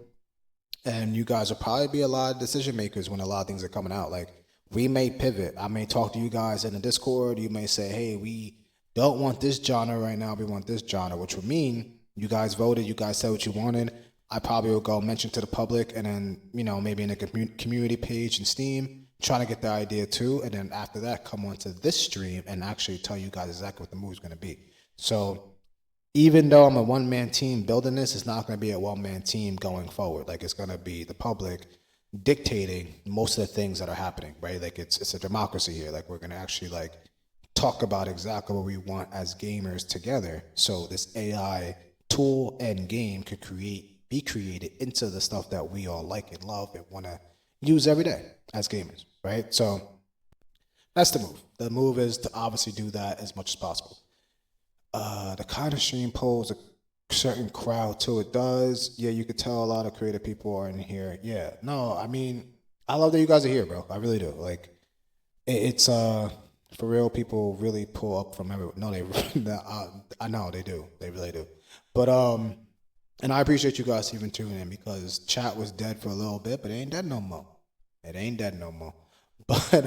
And you guys will probably be a lot of decision makers when a lot of things are coming out. Like, we may pivot. I may talk to you guys in the Discord. You may say, hey, we don't want this genre right now. We want this genre, which would mean you guys voted. You guys said what you wanted. I probably will go mention to the public, and then, maybe in a community page in Steam, trying to get the idea too. And then after that, come onto this stream and actually tell you guys exactly what the movie's going to be. So even though I'm a one-man team building this, it's not going to be a one-man team going forward. Like, it's going to be the public dictating most of the things that are happening, right? Like, it's a democracy here. Like, we're going to actually talk about exactly what we want as gamers together. So this AI tool and game could be created into the stuff that we all like and love and want to use every day as gamers, right? So that's the move. The move is to obviously do that as much as possible. The kind of stream pulls a certain crowd to it does. Yeah, you could tell a lot of creative people are in here. Yeah, no, I mean, I love that you guys are here, bro. I really do. Like, it's for real. People really pull up from everywhere. No, I know they do. They really do. But and I appreciate you guys even tuning in, because chat was dead for a little bit, but it ain't dead no more. It ain't dead no more. But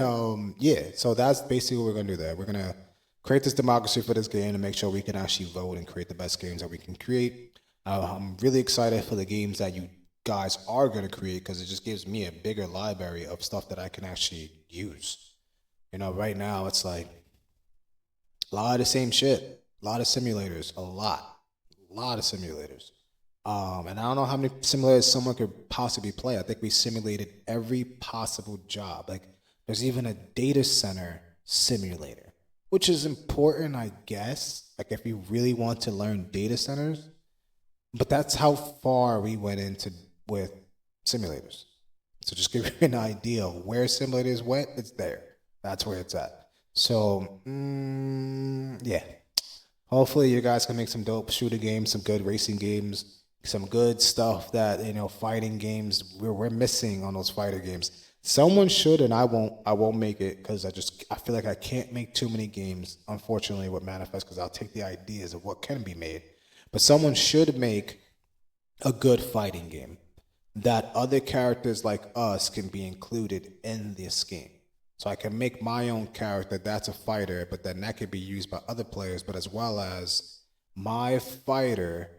yeah, so that's basically what we're gonna do there. We're gonna create this democracy for this game to make sure we can actually vote and create the best games that we can create. I'm really excited for the games that you guys are gonna create, because it just gives me a bigger library of stuff that I can actually use. Right now it's like a lot of the same shit, a lot of simulators, a lot of simulators. And I don't know how many simulators someone could possibly play. I think we simulated every possible job. Like, there's even a data center simulator, which is important, I guess. Like, if you really want to learn data centers, but that's how far we went into with simulators. So just give you an idea of where simulators went. It's there. That's where it's at. So yeah. Hopefully you guys can make some dope shooter games, some good racing games, some good stuff that, fighting games we're missing on those fighter games. Someone should, and I won't make it, because I feel like I can't make too many games, unfortunately, with Manifest, because I'll take the ideas of what can be made. But someone should make a good fighting game that other characters like us can be included in this game. So I can make my own character that's a fighter, but then that could be used by other players, but as well as my fighter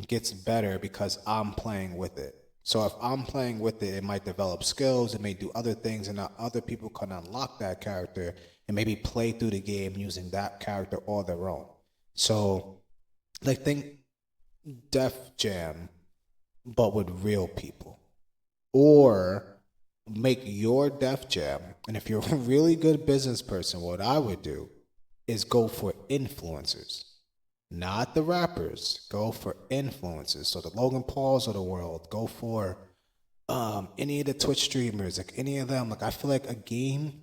gets better because I'm playing with it. So if I'm playing with it, it might develop skills, it may do other things, and now other people can unlock that character and maybe play through the game using that character or their own. So, like, think Def Jam, but with real people. Or make your Def Jam, and if you're a really good business person, what I would do is go for influencers. Not the rappers. Go for influencers. So the Logan Pauls of the world. Go for any of the Twitch streamers, like any of them. Like, I feel like a game,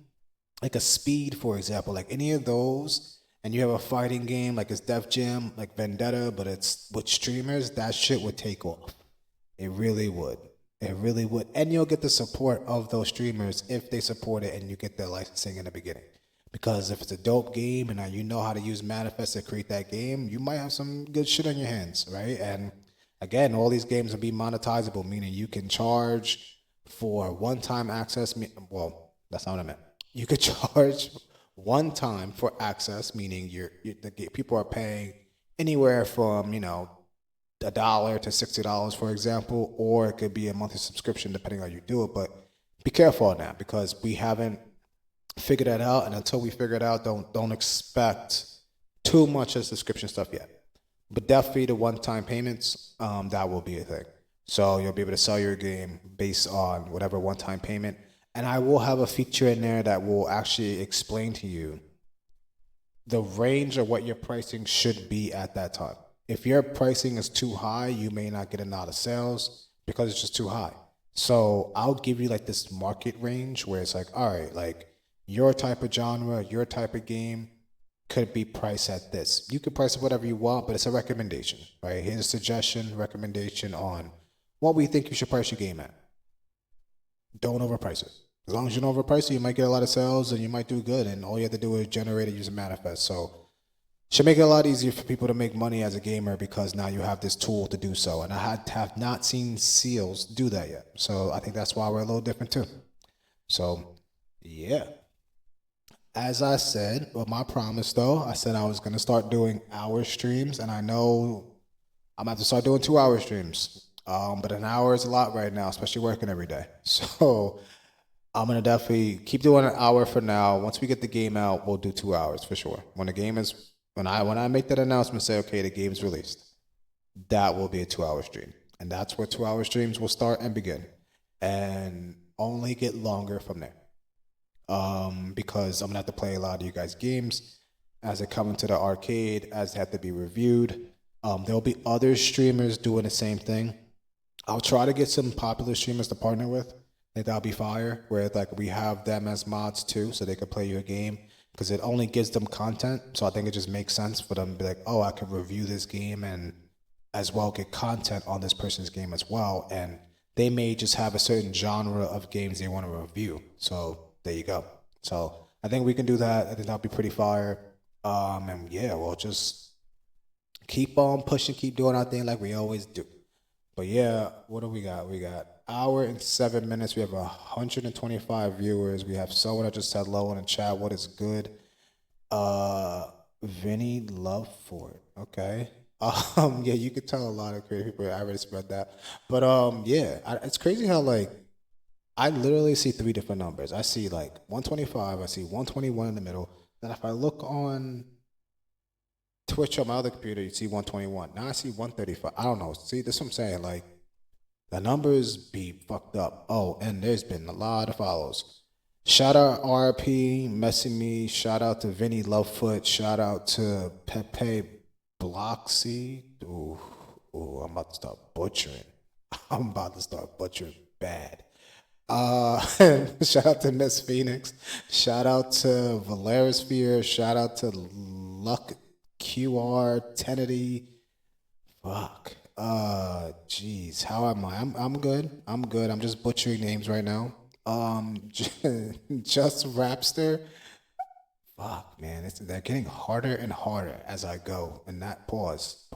like a Speed, for example, like any of those, and you have a fighting game like it's Def Jam, like Vendetta, but it's with streamers, that shit would take off. It really would. It really would. And you'll get the support of those streamers if they support it, and you get their licensing in the beginning. Because if it's a dope game and you know how to use Manifest to create that game, you might have some good shit on your hands, right? And again, all these games will be monetizable, meaning you can charge for one-time access. Well, that's not what I meant. You could charge one time for access, meaning people are paying anywhere from, $1 to $60, for example, or it could be a monthly subscription depending on how you do it. But be careful on that, because we haven't figure that out. And until we figure it out, don't expect too much of subscription stuff yet. But definitely the one-time payments, that will be a thing. So you'll be able to sell your game based on whatever one-time payment. And I will have a feature in there that will actually explain to you the range of what your pricing should be at that time. If your pricing is too high, you may not get a lot of sales because it's just too high. So I'll give you like this market range where it's like, all right, like your type of genre, your type of game could be priced at this. You could price it whatever you want, but it's a recommendation, right? Here's a suggestion, recommendation on what we think you should price your game at. Don't overprice it. As long as you don't overprice it, you might get a lot of sales and you might do good. And all you have to do is generate it using Manifest. So should make it a lot easier for people to make money as a gamer because now you have this tool to do so. And I have not seen Seals do that yet. So I think that's why we're a little different too. So yeah. As I said, well, my promise though, I said I was going to start doing hour streams. And I know I'm going to have to start doing 2-hour streams. But an hour is a lot right now, especially working every day. So I'm gonna definitely keep doing an hour for now. Once we get the game out, we'll do 2 hours for sure. When I make that announcement, say okay, the game's released, that will be a 2-hour stream, and that's where 2-hour streams will start and begin, and only get longer from there. Because I'm gonna have to play a lot of you guys' games as they come into the arcade, as they have to be reviewed. There'll be other streamers doing the same thing. I'll try to get some popular streamers to partner with. I think that'll be fire, where like we have them as mods too, so they could play your game, because it only gives them content. So I think it just makes sense for them to be like, oh, I can review this game and as well get content on this person's game as well. And they may just have a certain genre of games they want to review. So there you go. So I think we can do that. I think that'll be pretty fire. And yeah, we'll just keep on pushing, keep doing our thing like we always do. But yeah, what do we got? We got hour and 7 minutes. We have 125 viewers. We have someone that just said hello in the chat. What is good? Vinny Love for it. Okay. Yeah, you could tell a lot of creative people. I already spread that. But yeah, it's crazy how like I literally see 3 different numbers. I see like 125. I see 121 in the middle. Then if I look on Twitch on my other computer, you see 121. Now I see 135. I don't know. See, this is what I'm saying. Like, the numbers be fucked up. Oh, and there's been a lot of follows. Shout out RP, Messy Me. Shout out to Vinny Lovefoot. Shout out to Pepe Bloxy. Ooh, I'm about to start butchering. I'm about to start butchering bad. Shout out to Miss Phoenix. Shout out to Valerisphere. Shout out to Luck QR Tenity. Fuck. Jeez. How am I? I'm good. I'm good. I'm just butchering names right now. Just Rapster. Fuck, man. They're getting harder and harder as I go. And that pause.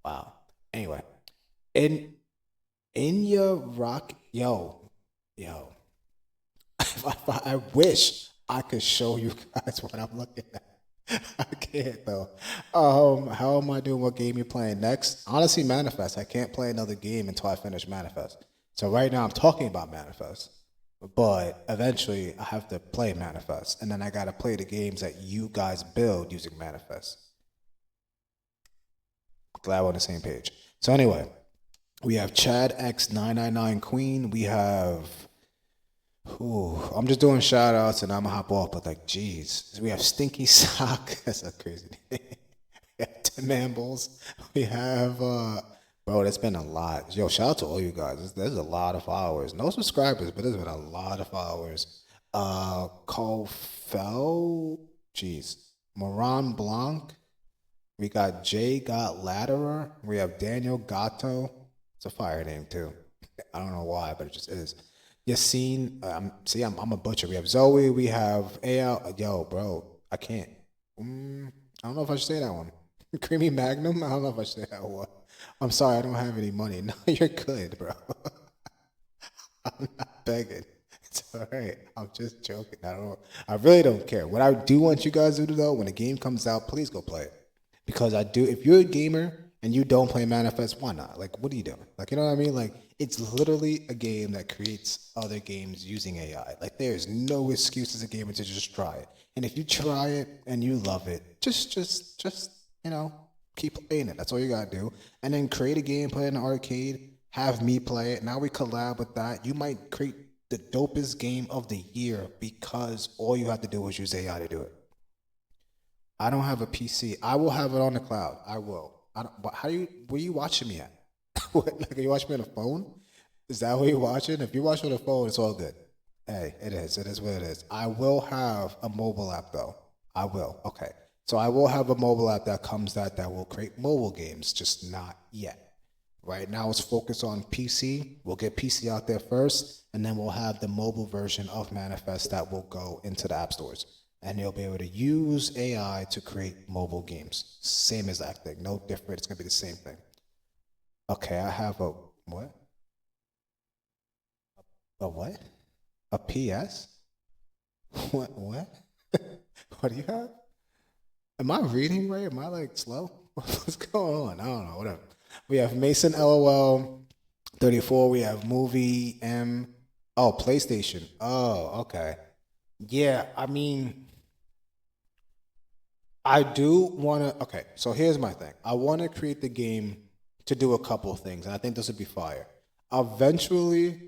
Wow. Anyway. In your rock, yo. I wish I could show you guys what I'm looking at. I can't though. How am I doing? What game you playing next? Honestly, Manifest. I can't play another game until I finish Manifest. So right now I'm talking about Manifest, but eventually I have to play Manifest, and then I gotta play the games that you guys build using Manifest. Glad we're on the same page. So anyway, we have Chad X999 Queen. We have. I'm just doing shout outs and I'm gonna hop off, but like, geez. We have Stinky Sock. That's a crazy name. We have Tim Ambles. We have, bro, that's been a lot. Yo, shout out to all you guys. There's a lot of followers. No subscribers, but there's been a lot of followers. Cole jeez. Moran Blanc. We got Jay Got Latterer. We have Daniel Gatto. It's a fire name too. I don't know why, but it just is. Yassine, I'm a butcher. We have Zoe, we have AL. Yo, bro, I can't. I don't know if I should say that one. Creamy Magnum? I don't know if I should say that one. I'm sorry, I don't have any money. No, you're good, bro. I'm not begging. It's all right. I'm just joking. I really don't care. What I do want you guys to do, though, when the game comes out, please go play it. Because if you're a gamer and you don't play Manifest, why not? Like, what are you doing? Like, you know what I mean? Like, It's literally a game that creates other games using AI. Like there's no excuse as a gamer to just try it. And if you try it and you love it, just keep playing it. That's all you gotta do. And then create a game, play it in an arcade, have me play it. Now we collab with that. You might create the dopest game of the year because all you have to do is use AI to do it. I don't have a PC. I will have it on the cloud. I will. I don't, but how do you? Where you watching me at? What, like, are you watching me on the phone? Is that what you're watching? If you're watching on the phone, it's all good. Hey, it is. It is what it is. I will have a mobile app though. I will. Okay. So I will have a mobile app that comes that will create mobile games, just not yet. Right now it's focused on PC. We'll get PC out there first, and then we'll have the mobile version of Manifest that will go into the app stores. And you'll be able to use AI to create mobile games. Same exact thing, no different. It's gonna be the same thing. Okay, I have a what? A what? A PS? What? What? What do you have? Am I reading right? Am I like slow? What's going on? I don't know. Whatever. We have Mason LOL 34. We have Movie M. Oh, PlayStation. Oh, okay. Yeah, I mean, I do want to. Okay, so here's my thing. I want to create the game to do a couple of things, and I think this would be fire. Eventually,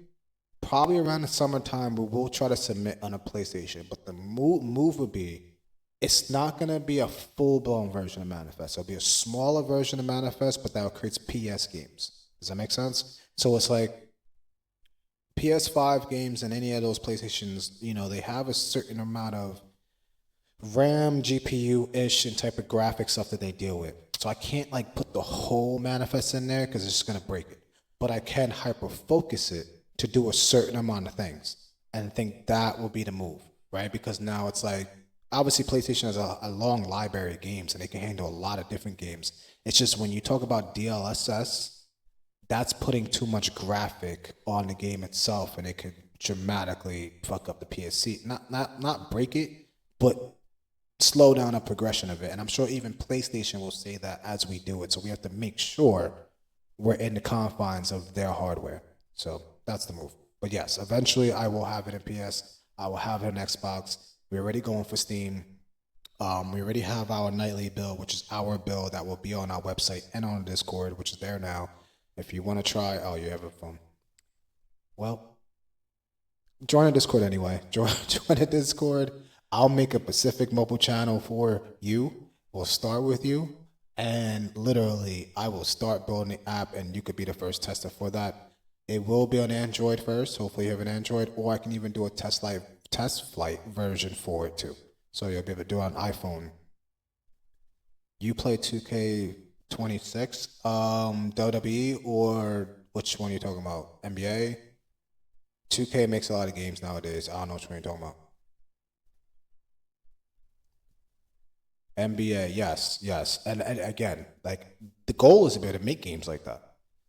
probably around the summertime, we will try to submit on a PlayStation. But the move would be, it's not gonna be a full blown version of Manifest. It'll be a smaller version of Manifest, but that creates PS games. Does that make sense? So it's like PS5 games and any of those PlayStations, they have a certain amount of RAM, GPU-ish, and type of graphic stuff that they deal with. So I can't like put the whole Manifest in there because it's just gonna break it. But I can hyper focus it to do a certain amount of things. And I think that will be the move, right? Because now it's like, obviously PlayStation has a long library of games and they can handle a lot of different games. It's just when you talk about DLSS, that's putting too much graphic on the game itself, and it could dramatically fuck up the PSC. Not break it, but slow down a progression of it. And I'm sure even PlayStation will say that as we do it. So we have to make sure we're in the confines of their hardware. So that's the move. But yes, eventually I will have it in PS. I will have it in Xbox. We're already going for Steam. We already have our nightly build, which is our build that will be on our website and on Discord, which is there now. If you want to try, oh, you have a phone. Well, join the Discord anyway. Join the Discord. I'll make a Pacific mobile channel for you. We'll start with you. And literally, I will start building the app, and you could be the first tester for that. It will be on Android first. Hopefully, you have an Android, or I can even do a test flight version for it too. So you'll be able to do it on iPhone. You play 2K26, WWE, or which one are you talking about? NBA? 2K makes a lot of games nowadays. I don't know which one you're talking about. NBA, yes. And again, like the goal is to be able to make games like that.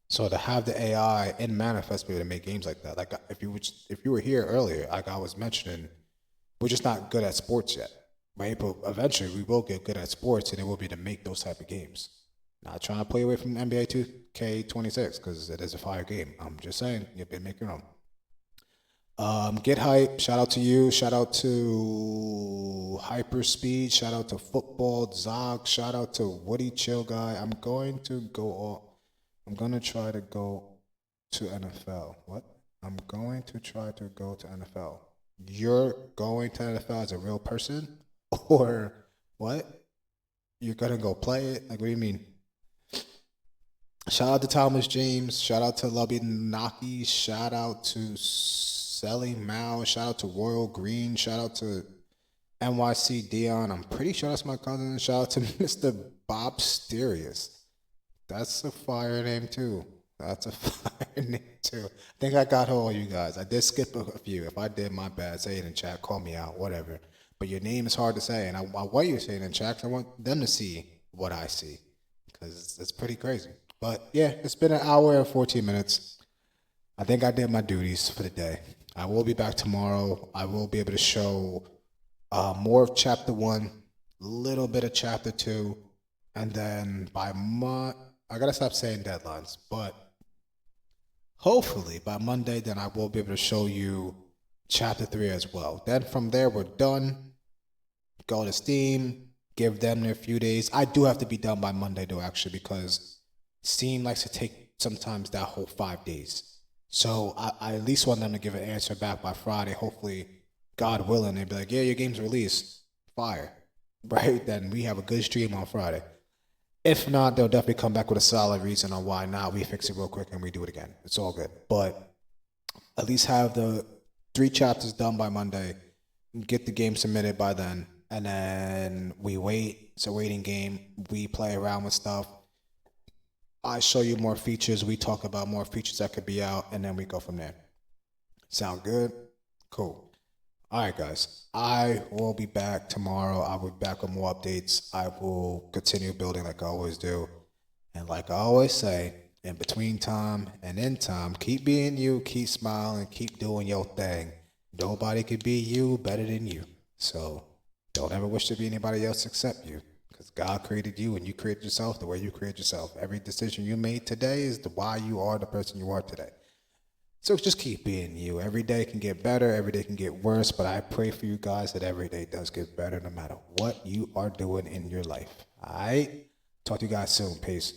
So to have the AI in Manifest be able to make games like that. Like if you were here earlier, like I was mentioning, we're just not good at sports yet, right? But eventually we will get good at sports, and it will be to make those type of games. Not trying to play away from NBA 2K26 because it is a fire game. I'm just saying, you've been making them. Get Hype, shout out to you. Shout out to Hyperspeed. Shout out to Football Zog. Shout out to Woody Chill Guy. I'm going to try to go to NFL. What? I'm going to try to go to NFL. You're going to NFL as a real person? Or what? You're going to go play it? Like, what do you mean? Shout out to Thomas James. Shout out to Lubby Naki. Shout out to Sally Mao. Shout out to Royal Green. Shout out to NYC Dion. I'm pretty sure that's my cousin. Shout out to Mr. Bob Sterius. That's a fire name too. That's a fire name too. I think I got all you guys. I did skip a few. If I did, my bad. Say it in chat. Call me out. Whatever. But your name is hard to say, and I want you to say it in chat. I want them to see what I see, because it's pretty crazy. But yeah, it's been an hour and 14 minutes. I think I did my duties for the day. I will be back tomorrow. I will be able to show more of chapter 1, a little bit of chapter 2, and then by I gotta stop saying deadlines, but hopefully by Monday, then I will be able to show you chapter 3 as well. Then from there, we're done. Go to Steam, give them their few days. I do have to be done by Monday though, actually, because Steam likes to take sometimes that whole 5 days. So I at least want them to give an answer back by Friday. Hopefully, God willing, they'd be like, yeah, your game's released. Fire. Right? Then we have a good stream on Friday. If not, they'll definitely come back with a solid reason on why now we fix it real quick and we do it again. It's all good. But at least have the 3 chapters done by Monday, get the game submitted by then, and then we wait. It's a waiting game. We play around with stuff. I show you more features. We talk about more features that could be out, and then we go from there. Sound good? Cool. All right, guys. I will be back tomorrow. I will be back with more updates. I will continue building like I always do. And like I always say, in between time and in time, keep being you, keep smiling, keep doing your thing. Nobody could be you better than you. So don't ever wish to be anybody else except you. Because God created you and you created yourself the way you created yourself. Every decision you made today is the why you are the person you are today. So just keep being you. Every day can get better, every day can get worse, but I pray for you guys that every day does get better no matter what you are doing in your life. All right? Talk to you guys soon. Peace.